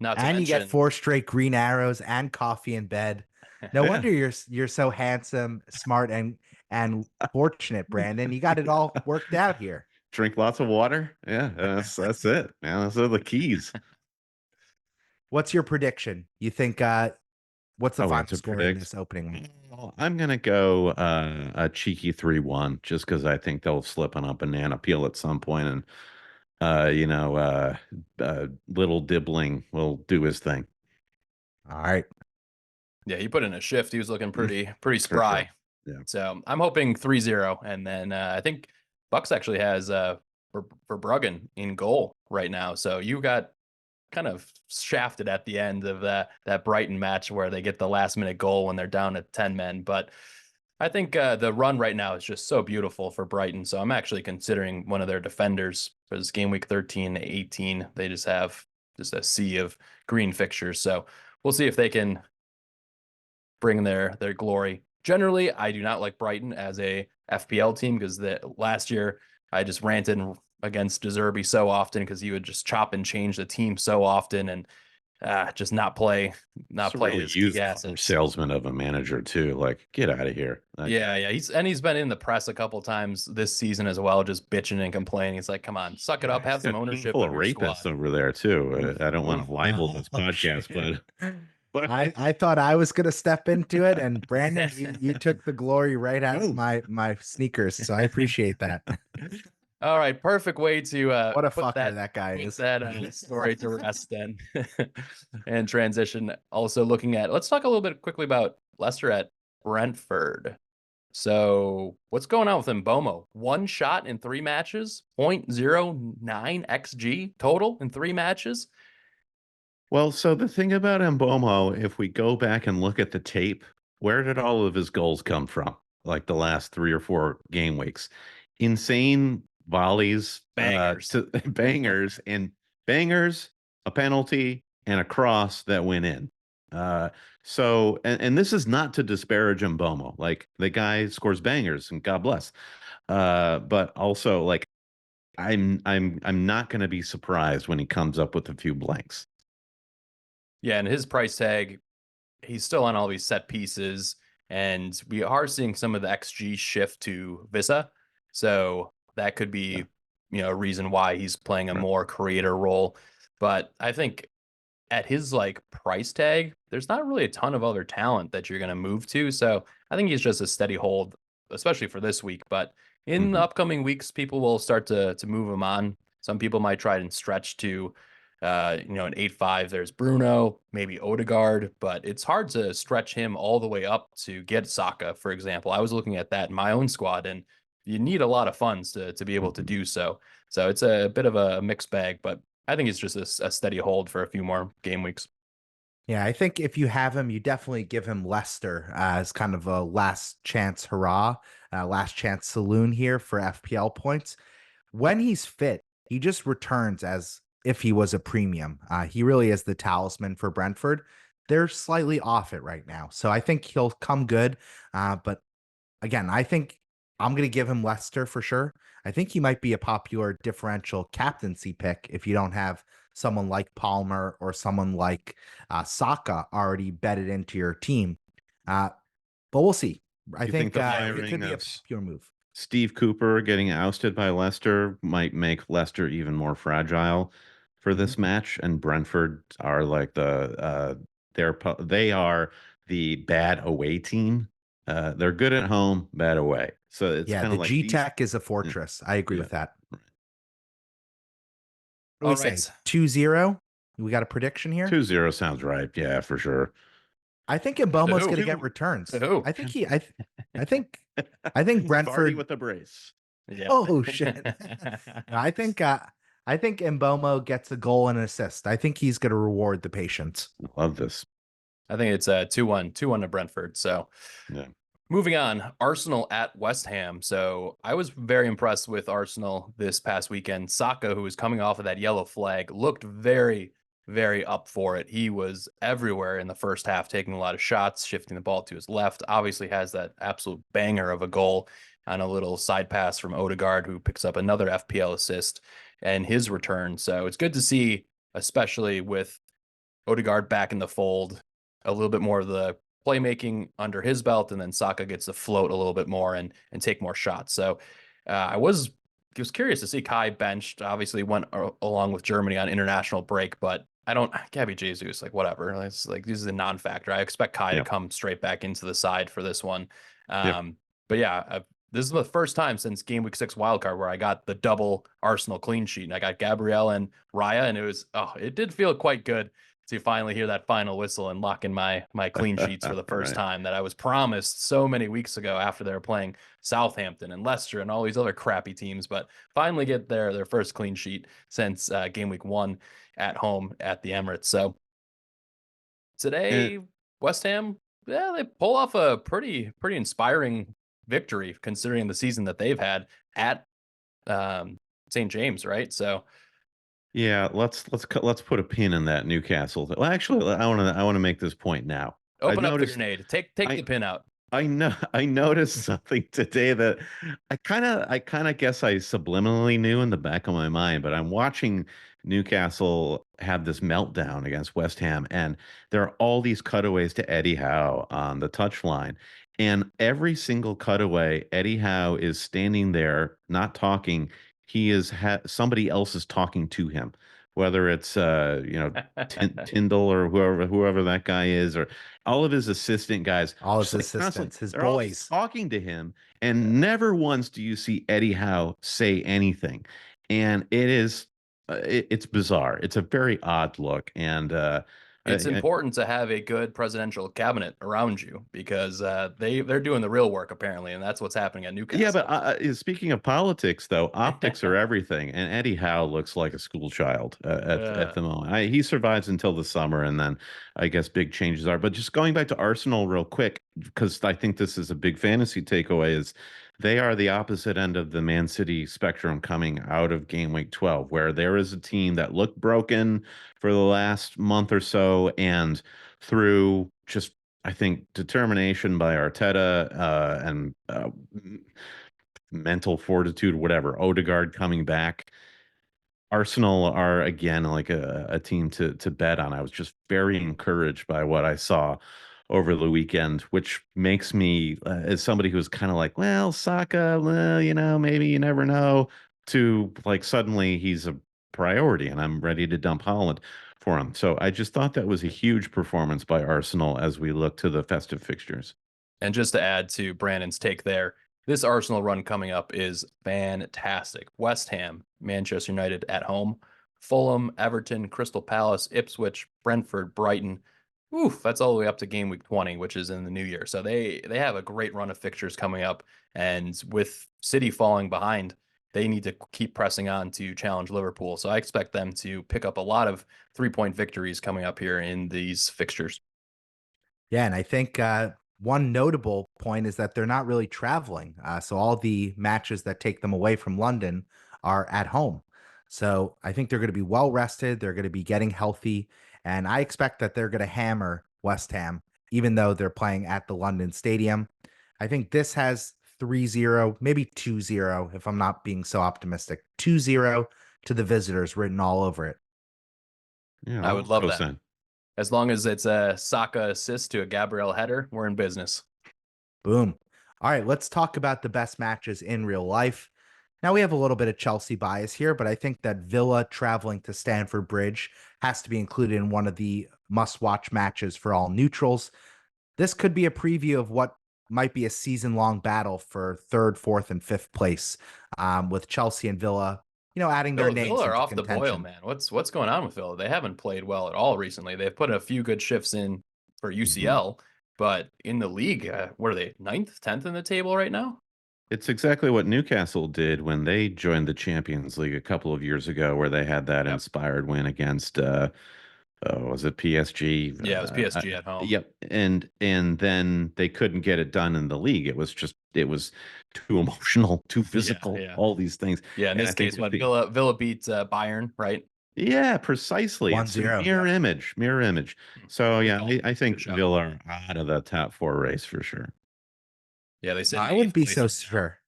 Not to And you get mention, 4 straight green arrows and coffee in bed. No Yeah, wonder you're so handsome, smart, and fortunate, Brandon. You got it all worked out here. drink lots of water. Yeah, that's it, man. Those are the keys. What's your prediction? You think what's the Oh, we have final to score in predict. this opening one? Well, I'm gonna go a cheeky 3-1 just because I think they'll slip on a banana peel at some point, and little Dibbling will do his thing. All right. yeah, he put in a shift. He was looking Mm, pretty for sure. spry. Yeah. So I'm hoping 3-0. And then I think Bucks actually has for Bruggen in goal right now. So you got kind of shafted at the end of that Brighton match where they get the last minute goal when they're down at 10 men. But I think the run right now is just so beautiful for Brighton. So I'm actually considering one of their defenders for this game week 13 to 18. They just have just a sea of green fixtures. So we'll see if they can bring their glory. Generally, I do not like Brighton as a FPL team because the last year I just ranted against Deserby so often because he would just chop and change the team so often and just not play It's a really his key used car assets. salesman of a manager too. Like, get out of here. Like, Yeah. He's been in the press a couple times this season as well, just bitching and complaining. He's like, come on, suck it yeah, up, he's have some got a team ownership full of of your rapists squad. over there too. Oof, I don't want oof. to libel this Oh, podcast, shit. but I thought I was gonna step into it, and Brandon, you took the glory right out of no. my sneakers. So I appreciate that. All right, perfect way to What a put fucker that guy put is. that story to rest then, and transition. Also looking at, let's talk a little bit quickly about Leicester at Brentford. So what's going on with Mbomo? One shot in 3 matches, 0.09 XG total in 3 matches. Well, so the thing about Mbomo, if we go back and look at the tape, where did all of his goals come from? Like the last 3 or 4 game weeks, insane volleys, Bangers. to bangers and bangers, a penalty, and a cross that went in. And this is not to disparage Mbomo. Like the guy scores bangers, and God bless. But also like I'm not going to be surprised when he comes up with a few blanks. Yeah, and his price tag, he's still on all these set pieces, and we are seeing some of the XG shift to Visa. So that could Yeah, be, a reason why he's playing a right. more creator role. But I think at his like price tag, there's not really a ton of other talent that you're going to move to. So I think he's just a steady hold, especially for this week. But in the Mhm. upcoming weeks, people will start to move him on. Some people might try and stretch to, an 8-5. There's Bruno, maybe Odegaard, but it's hard to stretch him all the way up to get Saka, for example. I was looking at that in my own squad, and you need a lot of funds to be able to Mhm. do so. So it's a bit of a mixed bag, but I think it's just a steady hold for a few more game weeks. Yeah, I think if you have him, you definitely give him Leicester as kind of a last chance hurrah, last chance saloon here for FPL points. When he's fit, he just returns as if he was a premium. He really is the talisman for Brentford. They're slightly off it right now. So I think he'll come good. But again, I think I'm going to give him Leicester for sure. I think he might be a popular differential captaincy pick if you don't have someone like Palmer or someone like Saka already bedded into your team. Uh, but we'll see. I You think think the it could firing be a of popular move. Steve Cooper getting ousted by Leicester might make Leicester even more fragile for Mhm. this match, and Brentford are like they are the bad away team. They're good at home, bad away. So it's Yeah, kind the of like G these. Tech is a Yeah, fortress. I agree yeah. with that. What do we All say? right. 2-0. We got a prediction here. 2-0 sounds right. Yeah, for sure. I think To Mbomo's who? going to get To returns. who? I think I think I think Vardy Brentford. with the brace. Yep. Oh shit. No, I think Mbomo gets a goal and an assist. I think he's going to reward the patience. Love this. I think it's a 2-1 to Brentford. So Yeah. Moving on, Arsenal at West Ham. So I was very impressed with Arsenal this past weekend. Saka, who was coming off of that yellow flag, looked very, very up for it. He was everywhere in the first half, taking a lot of shots, shifting the ball to his left. Obviously has that absolute banger of a goal on a little side pass from Odegaard, who picks up another FPL assist and his return. So it's good to see, especially with Odegaard back in the fold, a little bit more of the playmaking under his belt, and then Saka gets to float a little bit more and take more shots. So I was curious to see Kai benched. Obviously went along with Germany on international break, but Gabby Jesus, like whatever. It's like this is a non-factor. I expect Kai to come straight back into the side for this one. But yeah, this is the first time since game week 6 wildcard where I got the double Arsenal clean sheet, and I got Gabriel and Raya, and it did feel quite good to finally hear that final whistle and lock in my clean sheets for the first time that I was promised so many weeks ago after they were playing Southampton and Leicester and all these other crappy teams, but finally get their first clean sheet since game week 1 at home at the Emirates. So today, West Ham, yeah, they pull off a pretty inspiring victory considering the season that they've had at St. James, right? So yeah, let's put a pin in that Newcastle. Well, actually, I want to make this point now. Open up the grenade. Take the pin out. I noticed something today that I kind of guess I subliminally knew in the back of my mind, but I'm watching Newcastle have this meltdown against West Ham, and there are all these cutaways to Eddie Howe on the touchline. And every single cutaway, Eddie Howe is standing there, not talking. He is somebody else is talking to him, whether it's Tyndall or whoever that guy is, or all of his assistant guys, all his just assistants, his they're all boys talking to him, and never once do you see Eddie Howe say anything. And it's bizarre. It's a very odd look, and it's important to have a good presidential cabinet around you because they're doing the real work apparently, and that's what's happening at Newcastle. Yeah, but speaking of politics, though, optics are everything, and Eddie Howe looks like a school child at the moment. He survives until the summer, and then I guess big changes are. But just going back to Arsenal real quick, because I think this is a big fantasy takeaway, is they are the opposite end of the Man City spectrum coming out of game week 12, where there is a team that looked broken for the last month or so, and through just I think determination by Arteta and mental fortitude, whatever, Odegaard coming back, Arsenal are again like a team to bet on. I was just very encouraged by what I saw over the weekend, which makes me, as somebody who's kind of like, well, Saka, well, maybe you never know, to like suddenly he's a priority and I'm ready to dump Holland for him. So I just thought that was a huge performance by Arsenal as we look to the festive fixtures. And just to add to Brandon's take there, this Arsenal run coming up is fantastic. West Ham, Manchester United at home, Fulham, Everton, Crystal Palace, Ipswich, Brentford, Brighton. Oof, that's all the way up to game week 20, which is in the new year. So they have a great run of fixtures coming up. And with City falling behind, they need to keep pressing on to challenge Liverpool. So I expect them to pick up a lot of 3-point victories coming up here in these fixtures. Yeah, and I think one notable point is that they're not really traveling. So all the matches that take them away from London are at home. So I think they're going to be well rested. They're going to be getting healthy. And I expect that they're going to hammer West Ham, even though they're playing at the London Stadium. I think this has 3-0, maybe 2-0, if I'm not being so optimistic. 2-0 to the visitors written all over it. Yeah, I would love that. As long as it's a Saka assist to a Gabriel header, we're in business. Boom. All right, let's talk about the best matches in real life. Now, we have a little bit of Chelsea bias here, but I think that Villa traveling to Stamford Bridge has to be included in one of the must-watch matches for all neutrals. This could be a preview of what might be a season-long battle for 3rd, 4th, and 5th place, with Chelsea and Villa, adding their names Villa are into off contention. the boil, man. What's going on with Villa? They haven't played well at all recently. They've put a few good shifts in for UCL, but in the league, what are they, 9th, 10th in the table right now? It's exactly what Newcastle did when they joined the Champions League a couple of years ago, where they had that inspired win against Was it PSG? Yeah, it was PSG at home. Yep. And then they couldn't get it done in the league. It was too emotional, too physical, Yeah. all these things. Yeah, in And I this think case, with Villa beat Bayern, right? yeah, precisely. It's a 1-0. mirror image, mirror image. So yeah, Good I think shout. Villa are out of the top 4 race for sure. Yeah, they said I wouldn't be eighth so place. sure.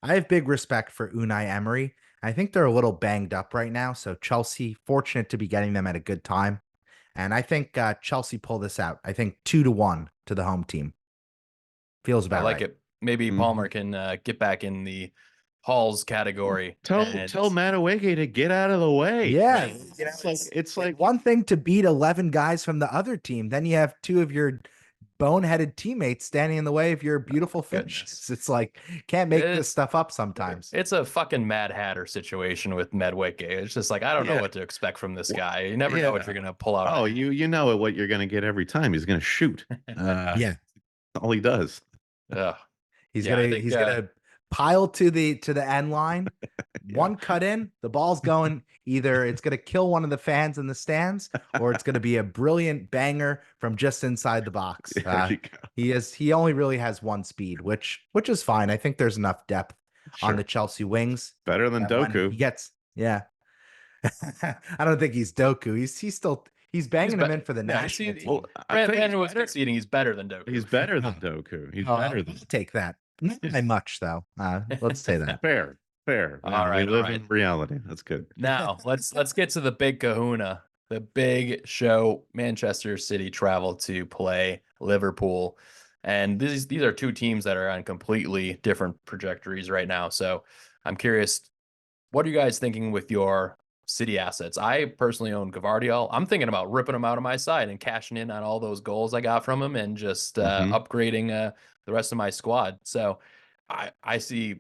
I have big respect for Unai Emery. I think they're a little banged up right now. So Chelsea, fortunate to be getting them at a good time. And I think Chelsea pull this out. I think 2-1 to the home team. Feels I about like right. it. Maybe Mhm. Palmer can get back in the Halls category. Tell Madueke to get out of the way. Yeah. Right? You know, It's like one thing to beat 11 guys from the other team. Then you have 2 of your boneheaded teammates standing in the way of your beautiful finishes. Goodness. It's like, can't make this It's stuff up sometimes. it's a fucking Mad Hatter situation with Madueke. It's just like I don't know Yeah. what to expect from this guy. You never know what Yeah. you're gonna pull out. Oh, you know what you're going to get every time. He's going to shoot. Yeah. All he does. Ugh. He's Yeah, I gonna think, he's gonna pile to the end line. Yeah. One cut in, the ball's going. Either it's gonna kill one of the fans in the stands, or it's gonna be a brilliant banger from just inside the box. There you go. He only really has one speed, which is fine. I think there's enough depth on Sure. the Chelsea wings. Better than that when Doku. he gets, yeah. I don't think he's Doku. He's banging him in for the national team. Well, I think Brandon was conceding he's better than Doku. he's better than Doku. He's Oh, better I'll than take that. Not by much though. Let's say that. fair. All Yeah, right, we live all in right. reality. That's good. Now let's get to the big kahuna, the big show. Manchester City travel to play Liverpool, and these are 2 teams that are on completely different trajectories right now. So I'm curious, what are you guys thinking with your City assets? I personally own Gavardiol. I'm thinking about ripping him out of my side and cashing in on all those goals I got from him and just upgrading the rest of my squad. So I see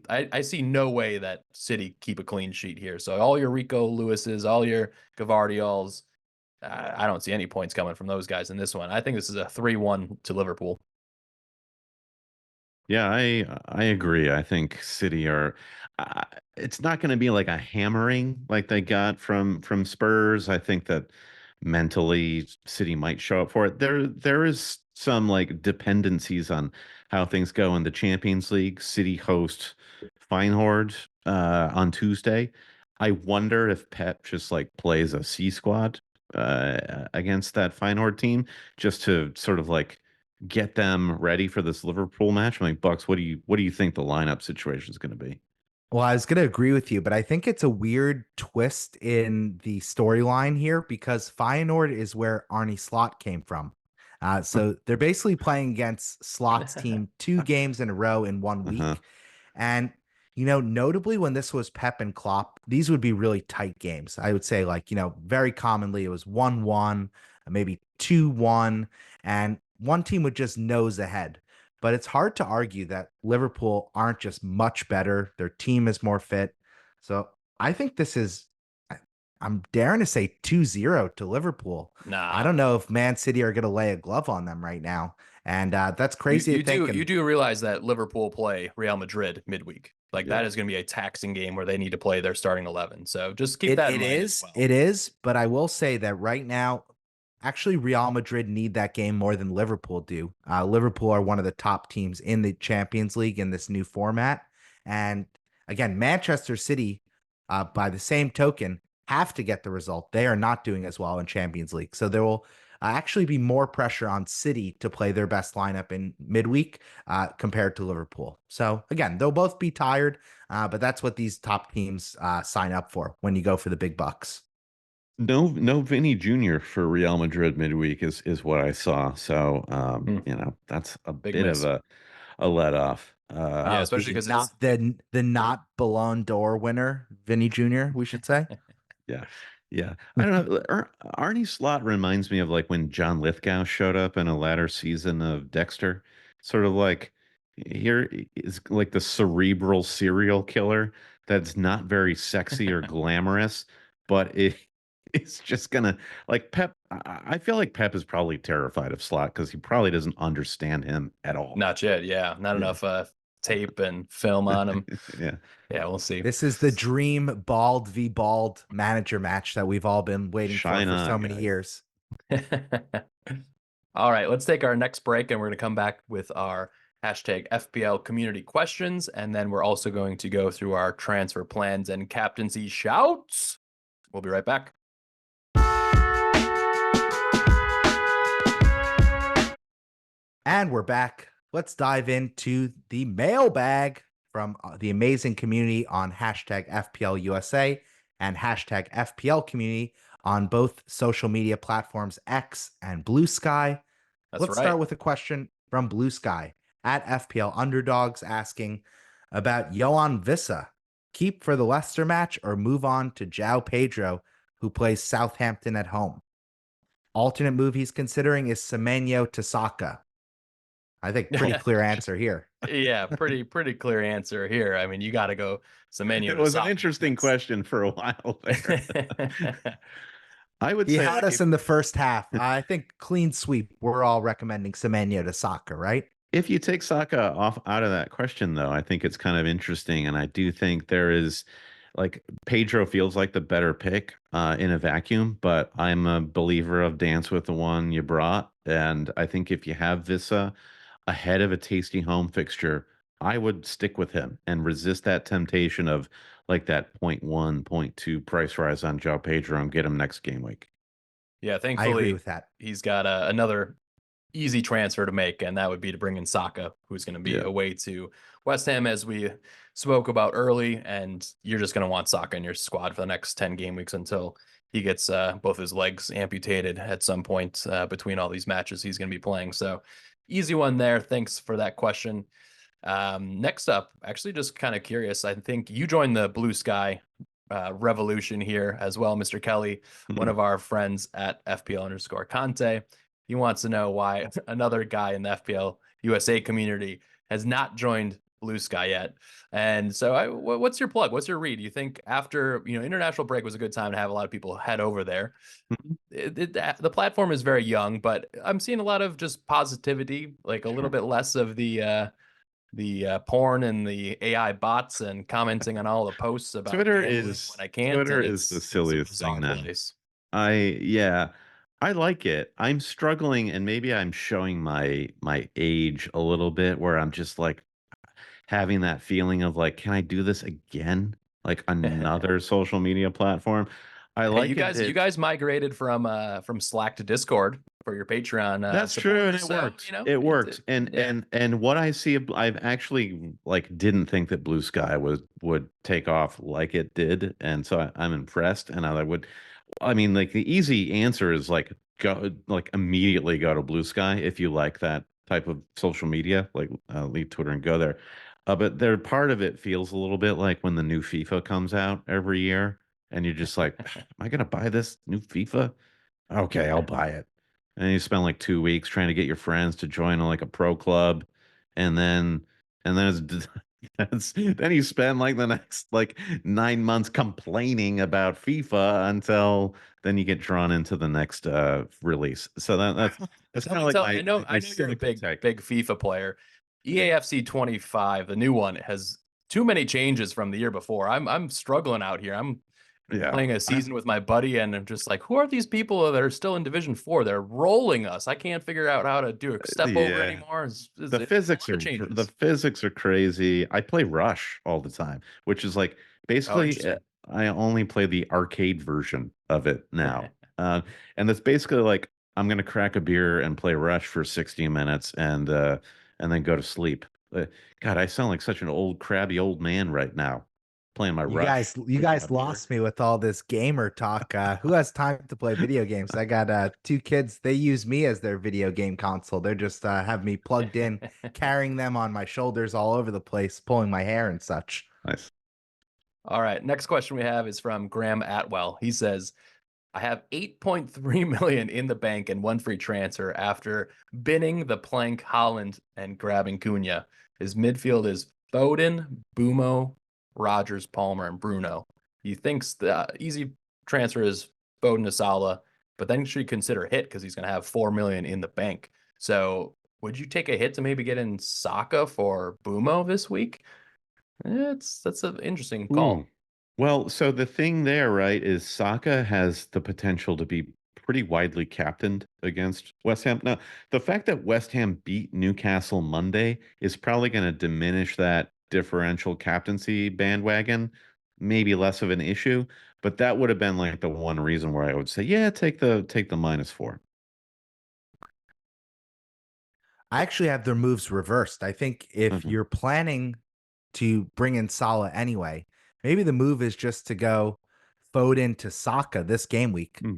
no way that City keep a clean sheet here. So all your Rico Lewises, all your Gavardiols, I don't see any points coming from those guys in this one. I think this is a 3-1 to Liverpool. Yeah, I agree. I think City are. It's not going to be like a hammering like they got from Spurs. I think that mentally City might show up for it. There is some like dependencies on how things go in the Champions League. City host Feyenoord on Tuesday. I wonder if Pep just like plays a C squad against that Feyenoord team just to sort of like get them ready for this Liverpool match. I mean, Bucks, what do you think the lineup situation is going to be? Well, I was going to agree with you, but I think it's a weird twist in the storyline here because Feyenoord is where Arnie Slot came from. So they're basically playing against Slot's team 2 games in a row in 1 week. Uh-huh. And, notably when this was Pep and Klopp, these would be really tight games. I would say like, very commonly it was 1-1, maybe 2-1, and one team would just nose ahead. But it's hard to argue that Liverpool aren't just much better. Their team is more fit. So I think this is, I'm daring to say 2-0 to Liverpool. Nah, I don't know if Man City are going to lay a glove on them right now. And that's crazy you to think. You do realize that Liverpool play Real Madrid midweek. Like that is going to be a taxing game where they need to play their starting 11. So just keep that in mind as well. It is. But I will say that right now, actually, Real Madrid need that game more than Liverpool do. Liverpool are one of the top teams in the Champions League in this new format. And again, Manchester City, by the same token, have to get the result. They are not doing as well in Champions League. So there will actually be more pressure on City to play their best lineup in midweek compared to Liverpool. So again, they'll both be tired, but that's what these top teams sign up for when you go for the big bucks. No Vinny Jr. for Real Madrid midweek is what I saw. So that's a Big bit miss. of a let off. Yeah, especially because not the not Ballon d'Or winner, Vinny Jr., we should say. Yeah. I don't know. Arnie Slot reminds me of like when John Lithgow showed up in a latter season of Dexter. Sort of like here is like the cerebral serial killer that's not very sexy or glamorous, but it's just gonna like Pep. I feel like Pep is probably terrified of Slot because he probably doesn't understand him at all. not yet. Yeah, not enough tape and film on him. Yeah, we'll see. This is the dream bald v bald manager match that we've all been waiting for so many years. All right, let's take our next break and we're going to come back with our hashtag FPL community questions. And then we're also going to go through our transfer plans and captaincy shouts. We'll be right back. And we're back. Let's dive into the mailbag from the amazing community on hashtag FPLUSA and hashtag FPL community on both social media platforms X and Blue Sky. Let's start with a question from Blue Sky at FPL Underdogs asking about Yohan Wissa. Keep for the Leicester match or move on to João Pedro, who plays Southampton at home. Alternate move he's considering is Semenyo to Saka. I think pretty clear answer here. Yeah, pretty clear answer here. I mean, you got to go Semenyo. It was an interesting question for a while there. I would he say had us in the first half. I think clean sweep. We're all recommending Semenyo to Saka, right? If you take Saka out of that question, though, I think it's kind of interesting, and I do think there is, like, Pedro feels like the better pick in a vacuum, but I'm a believer of dance with the one you brought, and I think if you have Wissa ahead of a tasty home fixture, I would stick with him and resist that temptation of like that 0.1, 0.2 price rise on João Pedro and get him next game week. Yeah, thankfully, I agree with that. He's got another easy transfer to make, and that would be to bring in Saka, who's going to be away to West Ham, as we spoke about early, and you're just going to want Saka in your squad for the next 10 game weeks until he gets both his legs amputated at some point between all these matches he's going to be playing. So easy one there. Thanks for that question. Next up, actually just kind of curious, I think you joined the Blue Sky revolution here as well, Mr. Kelly, one of our friends at FPL_Conte. He wants to know why another guy in the FPL USA community has not joined Blue Sky yet. And so what's your plug? What's your read? Do you think after, international break was a good time to have a lot of people head over there? The platform is very young, but I'm seeing a lot of just positivity, like a little bit less of the porn and the AI bots and commenting on all the posts about Twitter when I can't. Twitter is the silliest thing now. I like it. I'm struggling, and maybe I'm showing my age a little bit, where I'm just like having that feeling of like, can I do this again? Like another social media platform. I like you guys migrated from Slack to Discord for your Patreon. That's true, and it worked. It worked. And what I see, I've actually didn't think that Blue Sky would take off like it did, and so I'm impressed. And the easy answer is immediately go to Blue Sky if you like that type of social media, leave Twitter and go there. But part of it feels a little bit like when the new FIFA comes out every year, and you're just like, am I gonna buy this new FIFA? Okay, I'll buy it. And you spend like 2 weeks trying to get your friends to join a pro club, and then then you spend the next 9 months complaining about FIFA until then you get drawn into the next release. So that's kind of like I know you're a big FIFA player. EAFC 25, the new one, has too many changes from the year before. I'm struggling out here. I'm playing a season with my buddy, and I'm just like, who are these people that are still in Division 4? They're rolling us. I can't figure out how to do a step over anymore. The physics are crazy. I play Rush all the time, which is basically I only play the arcade version of it now. And that's basically I'm gonna crack a beer and play Rush for 60 minutes and then go to sleep. God, I sound like such an old crabby old man right now. Playing my Rush. You guys lost me with all this gamer talk. Who has time to play video games? I got 2 kids. They use me as their video game console. They're just have me plugged in, carrying them on my shoulders all over the place, pulling my hair and such. Nice. All right. Next question we have is from Graham Atwell. He says, I have 8.3 million in the bank and 1 free transfer after binning the Plank Holland and grabbing Cunha. His midfield is Foden, Bumo, Rogers, Palmer, and Bruno. He thinks the easy transfer is Foden to Salah, but then should consider a hit because he's going to have 4 million in the bank. So would you take a hit to maybe get in Saka for Bumo this week? That's an interesting call. Well, so the thing there, right, is Saka has the potential to be pretty widely captained against West Ham. Now, the fact that West Ham beat Newcastle Monday is probably going to diminish that differential captaincy bandwagon, maybe less of an issue, but that would have been like the one reason where I would say, yeah, take the -4. I actually have their moves reversed. I think if Mhm. you're planning to bring in Salah anyway, maybe the move is just to go Foden to Saka this game week. Hmm.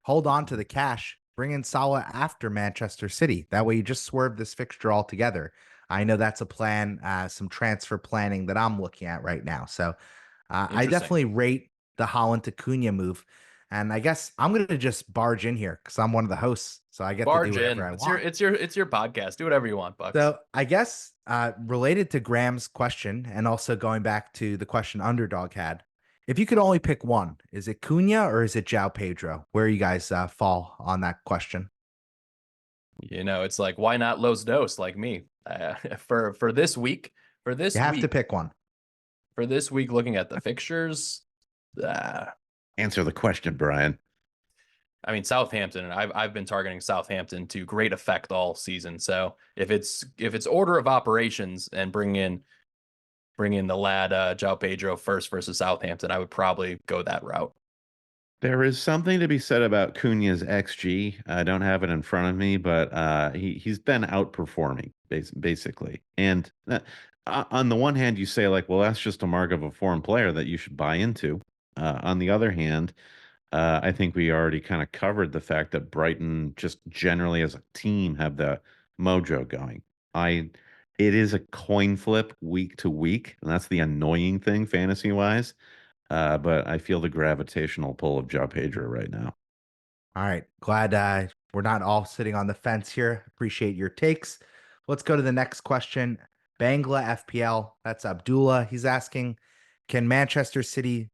Hold on to the cash, bring in Salah after Manchester City. That way you just swerve this fixture altogether. I know that's a plan, some transfer planning that I'm looking at right now. So I Interesting. definitely rate the Holland to Cunha move. And I guess I'm going to just barge in here because I'm one of the hosts. So I get to do Barge whatever in. I It's your want. it's your podcast. Do whatever you want, Bucks. So I guess related to Graham's question and also going back to the question Underdog had, if you could only pick one, is it Cunha or is it João Pedro? Where you guys fall on that question? You know, it's like, why not Los Dos like me? For this week, You have to pick one. looking at the fixtures, Answer the question, Brian. I mean, Southampton, and I've been targeting Southampton to great effect all season. So if it's order of operations and bring in the lad João Pedro first versus Southampton, I would probably go that route. There is something to be said about Cunha's XG. I don't have it in front of me, but he's been outperforming basically. And on the one hand, you say like, well, that's just a mark of a foreign player that you should buy into. On the other hand, I think we already kind of covered the fact that Brighton just generally as a team have the mojo going. It is a coin flip week to week, and that's the annoying thing fantasy wise. But I feel the gravitational pull of João Pedro right now. All right. Glad we're not all sitting on the fence here. Appreciate your takes. Let's go to the next question. Bangla FPL. That's Abdullah. He's asking, can Manchester City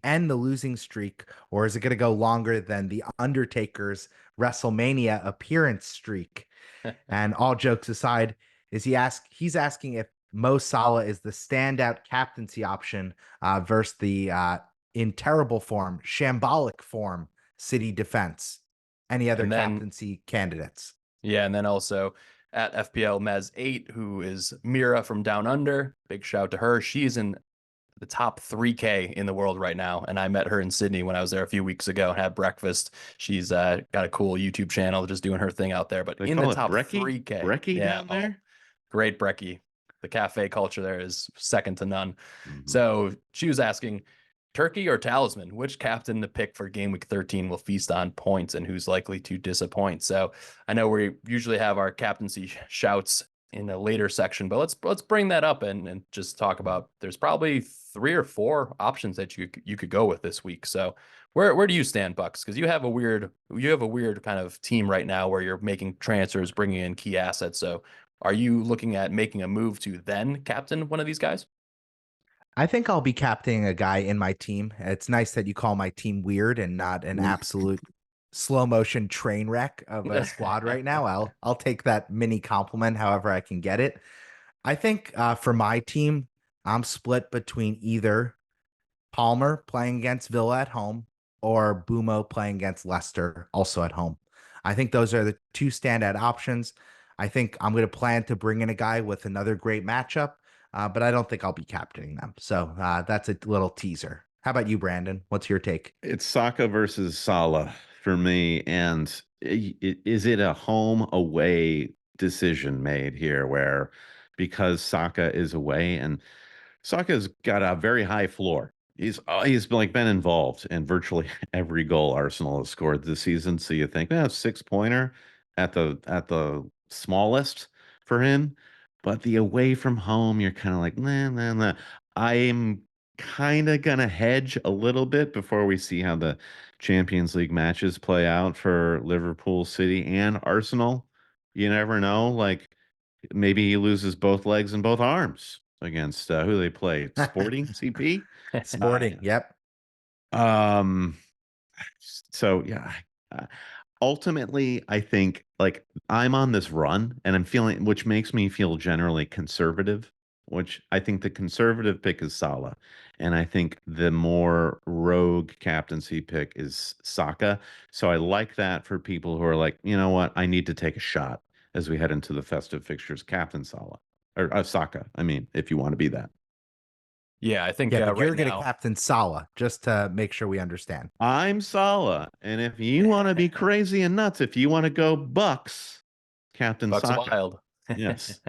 end the losing streak, or is it going to go longer than the Undertaker's WrestleMania appearance streak? And all jokes aside, he's asking if Mo Salah is the standout captaincy option versus the in terrible form, shambolic form, City defense. Any other And then captaincy candidates? Yeah, and then also at FPL Mez 8, who is Mira from Down Under. Big shout to her. She's in the top 3K in the world right now. And I met her in Sydney when I was there a few weeks ago and had breakfast. She's got a cool YouTube channel just doing her thing out there. But They in call the it top Brekkie? 3K. Brekkie Yeah, down there? great Brekkie. The cafe culture there is second to none. Mhm. So she was asking, Turkey or Talisman, which captain to pick for game week 13 will feast on points and who's likely to disappoint? So I know we usually have our captaincy shouts in a later section, but let's bring that up and just talk about, there's probably 3 or 4 options that you could go with this week. So where do you stand, Bucks? Because you have a weird kind of team right now where you're making transfers, bringing in key assets. So are you looking at making a move to then captain one of these guys? I think I'll be captaining a guy in my team. It's nice that you call my team weird and not an absolute slow motion train wreck of a squad right now. I'll take that mini compliment however I can get it. I think for my team, I'm split between either Palmer playing against Villa at home or Bumo playing against Leicester also at home. I think those are the two standout options. I think I'm going to plan to bring in a guy with another great matchup, but I don't think I'll be captaining them. So that's a little teaser. How about you, Brandon? What's your take? It's Saka versus Salah for me. And is it a home away decision made here where because Saka is away and Saka's got a very high floor. He's been involved in virtually every goal Arsenal has scored this season. So you think, 6-pointer at the smallest for him. But the away from home, you're kind of like, nah. I'm kind of gonna hedge a little bit before we see how the Champions League matches play out for Liverpool, City, and Arsenal. You never know. Like maybe he loses both legs and both arms against who they play, Sporting CP. Sporting. Yep. Um. So yeah. Uh, Ultimately, I think like I'm on this run and I'm feeling, which makes me feel generally conservative which I think the conservative pick is Salah, and I think the more rogue captaincy pick is Saka. So I like that for people who are like, you know what, I need to take a shot as we head into the festive fixtures. Captain Salah or Saka. I mean, if you want to be that. Yeah, I think Yeah, but right you're going to now, captain Salah just to make sure we understand. I'm Salah, and if you want to be crazy and nuts, if you want to go Bucks, Captain Bucks Saka. Wild. Yes.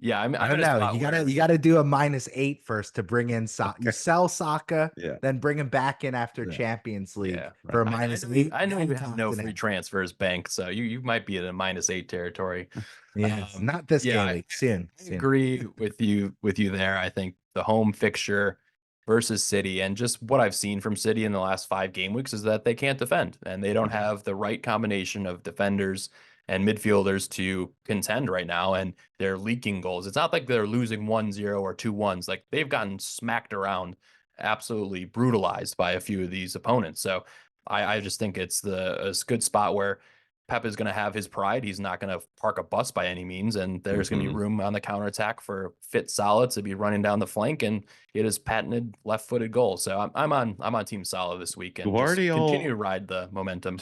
Yeah, I'm I in don't a know. spot You where gotta do a -8 first to bring in Saka. You sell Saka, Yeah. then bring him back in after Yeah. Champions League yeah. for a I -8. I know you then have no captain free him. transfers banked, so you might be in a -8 territory. Yes, not this yeah, game week. Soon. I agree with you there. I think the home fixture versus City and just what I've seen from City in the last 5 game weeks is that they can't defend and they don't have the right combination of defenders and midfielders to contend right now, and they're leaking goals. It's not like they're losing 1-0 or 2-1s. Like they've gotten smacked around, absolutely brutalized by a few of these opponents. So I just think it's a good spot where Pep is going to have his pride. He's not going to park a bus by any means, and there's going to be room on the counterattack for fit Salah to be running down the flank and get his patented left-footed goal. So I'm on Team Salah this week and just continue to ride the momentum.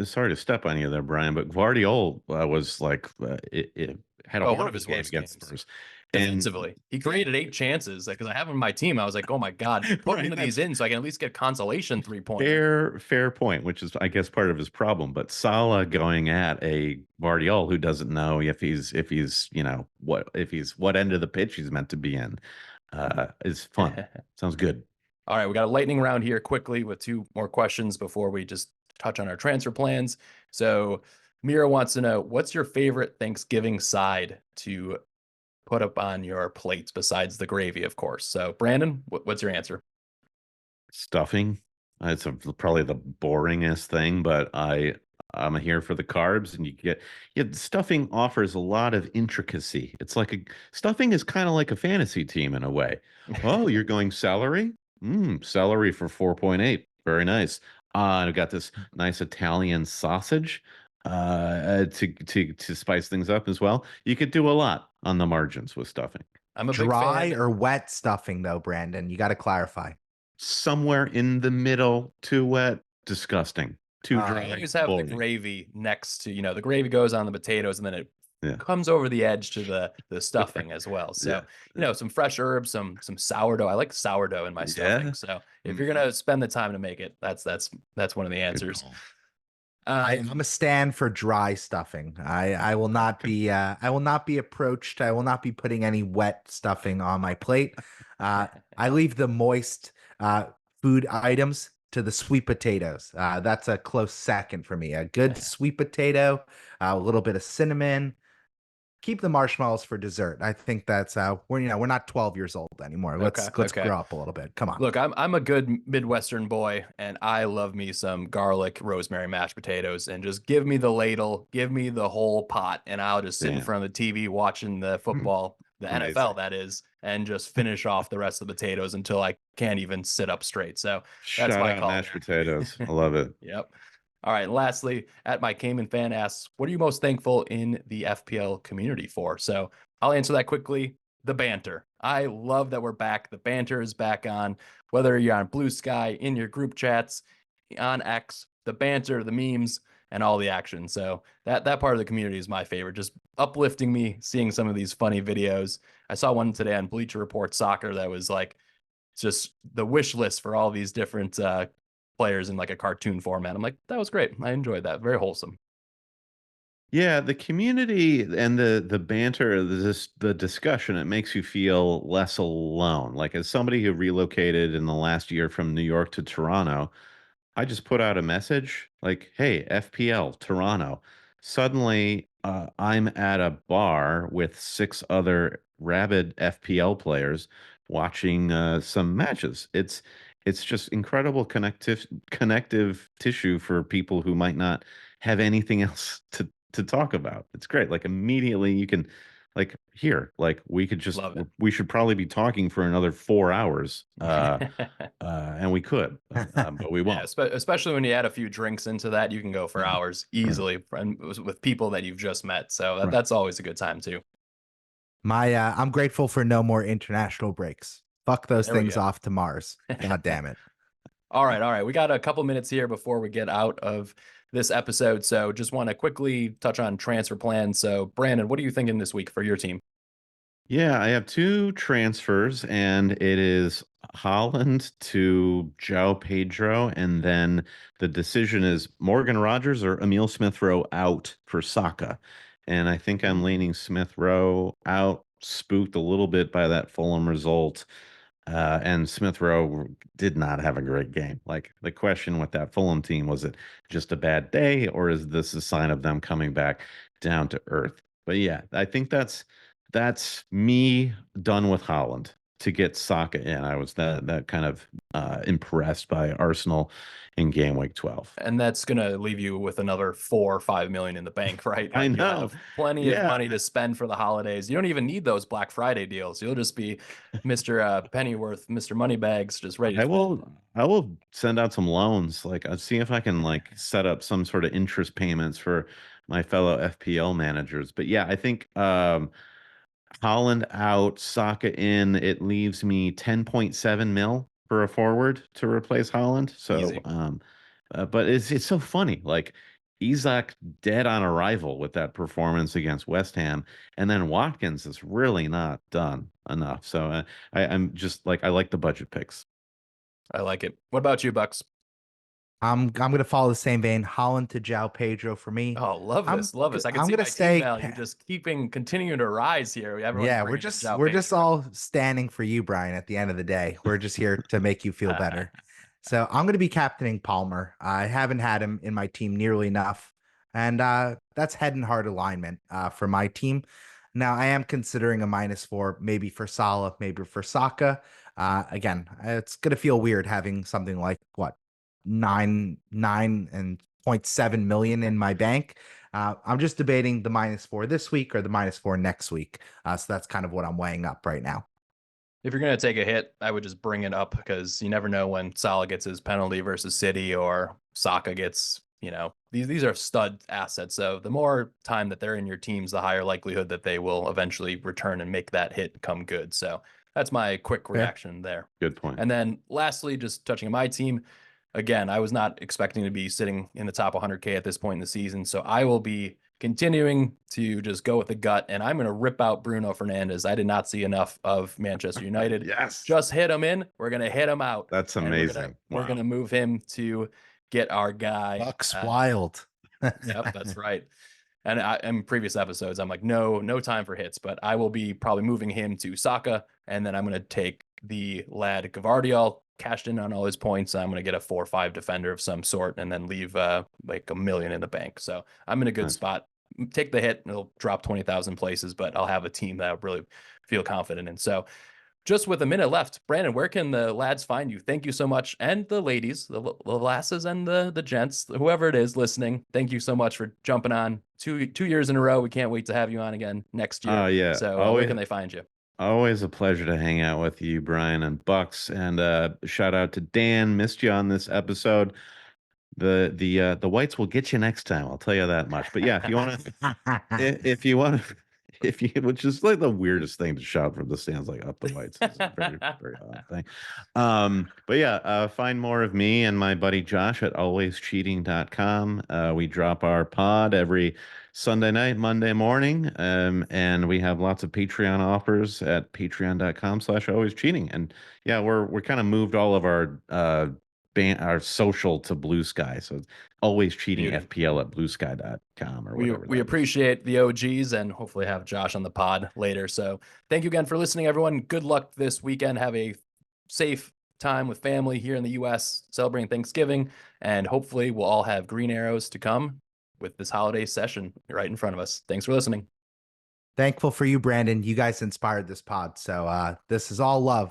Sorry to step on you there, Brian, but Guardiola was like it had a one of his game worst against games. Spurs. Defensively, he created 8 chances because I have him on my team. I was like, oh my god, put one of these in so I can at least get consolation 3-point. Fair point, which is I guess part of his problem. But Salah going at a Guardiola who doesn't know if he's what end of the pitch he's meant to be in is fun. Sounds good. All right, we got a lightning round here quickly with 2 more questions before we just touch on our transfer plans. So Mira wants to know, what's your favorite Thanksgiving side to put up on your plates besides the gravy, of course? So Brandon, what's your answer? Stuffing. It's probably the boringest thing, but I'm here for the carbs, and stuffing offers a lot of intricacy. It's like stuffing is kind of like a fantasy team in a way. Oh, you're going celery? Celery for 4.8. Very nice. I've got this nice Italian sausage to spice things up as well. You could do a lot on the margins with stuffing. I'm a Dry big fan. or wet stuffing though, Brandon. You got to clarify. Somewhere in the middle, too wet, disgusting, too dry. I always have boring. the gravy next to, the gravy goes on the potatoes and then it comes over the edge to the stuffing as well. So, some fresh herbs, some sourdough. I like sourdough in my stuffing. So if you're going to spend the time to make it, that's one of the answers. I'm a stand for dry stuffing. I will not be approached. I will not be putting any wet stuffing on my plate. I leave the moist food items to the sweet potatoes. That's a close second for me. A good sweet potato, a little bit of cinnamon. Keep the marshmallows for dessert. I think that's we're not 12 years old anymore. Let's grow up a little bit. Come on. Look, I'm a good Midwestern boy, and I love me some garlic rosemary mashed potatoes. And just give me the ladle, give me the whole pot, and I'll just sit in front of the TV watching the football, the NFL that is, and just finish off the rest of the potatoes until I can't even sit up straight. So that's my call. Mashed potatoes. I love it. Yep. All right. Lastly, at my Cayman fan asks, what are you most thankful in the FPL community for? So I'll answer that quickly. The banter. I love that we're back. The banter is back on, whether you're on Blue Sky, in your group chats, on X, the banter, the memes, and all the action. So that part of the community is my favorite. Just uplifting me, seeing some of these funny videos. I saw one today on Bleacher Report Soccer that was like just the wish list for all these different players in like a cartoon format. I'm like, that was great. I enjoyed that. Very wholesome. Yeah, the community and the banter, the discussion, it makes you feel less alone. Like as somebody who relocated in the last year from New York to Toronto, I just put out a message like, "Hey, FPL Toronto." Suddenly, I'm at a bar with 6 other rabid FPL players watching some matches. It's just incredible connective tissue for people who might not have anything else to talk about. It's great. Like immediately you can we should probably be talking for another 4 hours. And we could, but we won't. Yeah, especially when you add a few drinks into that, you can go for hours easily with people that you've just met. So that's always a good time too. I'm grateful for no more international breaks. Fuck those There we things go. off to Mars. God damn it. All right. We got a couple minutes here before we get out of this episode. So just want to quickly touch on transfer plans. So Brandon, what are you thinking this week for your team? Yeah, I have two transfers, and it is Holland to João Pedro, and then the decision is Morgan Rogers or Emil Smith Rowe out for Saka. And I think I'm leaning Smith Rowe out, spooked a little bit by that Fulham result. And Smith Rowe did not have a great game. Like the question with that Fulham team, was it just a bad day, or is this a sign of them coming back down to earth? But yeah, I think that's me done with Holland to get Saka in. I was that kind of impressed by Arsenal in game week 12. And that's going to leave you with another 4 or 5 million in the bank, right? I You know. have plenty of Yeah. money to spend for the holidays. You don't even need those Black Friday deals. You'll just be Mr. Pennyworth, Mr. Moneybags, just ready. I will send out some loans. Like I'll see if I can like set up some sort of interest payments for my fellow FPL managers. But yeah, I think Holland out, Saka in. It leaves me 10.7 mil for a forward to replace Holland. So, Easy. but it's so funny. Like Isak dead on arrival with that performance against West Ham, and then Watkins is really not done enough. So I'm just like I like the budget picks. I like it. What about you, Bucks? I'm gonna follow the same vein. Holland to João Pedro for me. Oh, love this. Love this. I can I'm see gonna my team stay. value just continuing to rise here. Everyone's Yeah, bringing in João we're just Pedro. all standing for you, Brian. At the end of the day, we're just here to make you feel better. So I'm going to be captaining Palmer. I haven't had him in my team nearly enough, and that's head and heart alignment for my team. Now I am considering a -4, maybe for Salah, maybe for Saka. Again, it's going to feel weird having something like what 9 and 0.7 million in my bank. I'm just debating the -4 this week or the -4 next week. So that's kind of what I'm weighing up right now. If you're going to take a hit, I would just bring it up because you never know when Salah gets his penalty versus City or Saka gets, these are stud assets. So the more time that they're in your teams, the higher likelihood that they will eventually return and make that hit come good. So that's my quick reaction there. Good point. And then lastly, just touching on my team, again, I was not expecting to be sitting in the top 100K at this point in the season. So I will be continuing to just go with the gut, and I'm going to rip out Bruno Fernandes. I did not see enough of Manchester United. Yes. Just hit him in. We're going to hit him out. That's amazing. We're going to move him to get our guy. Bucks wild. Yep, that's right. And in previous episodes, I'm like, no time for hits, but I will be probably moving him to Saka, and then I'm going to take the lad Gvardiol, cashed in on all his points. I'm going to get a 4-5 defender of some sort, and then leave like $1 million in the bank. So I'm in a good spot. Take the hit, and it'll drop 20,000 places, but I'll have a team that I really feel confident in. So just with a minute left, Brandon, where can the lads find you? Thank you so much. And the ladies, the lasses and the gents, whoever it is listening, thank you so much for jumping on 2 years in a row. We can't wait to have you on again next year. Yeah. So where can they find you? Always a pleasure to hang out with you, Brian and Bucks. And shout out to Dan. Missed you on this episode. The whites will get you next time. I'll tell you that much. But yeah, if you want to, which is like the weirdest thing to shout from the stands, like up the whites. It's a very, very odd thing. But yeah, find more of me and my buddy Josh at alwayscheating.com. We drop our pod every Sunday night, Monday morning. And we have lots of Patreon offers at patreon.com/alwayscheating. And yeah, we're kind of moved all of our our social to Blue Sky, so it's always cheating FPL at bluesky.com or whatever. We appreciate the OGs and hopefully have Josh on the pod later. So thank you again for listening, everyone. Good luck this weekend. Have a safe time with family here in the US, celebrating Thanksgiving, and hopefully we'll all have green arrows to come with this holiday session right in front of us. Thanks for listening. Thankful for you, Brandon. You guys inspired this pod, so this is all love.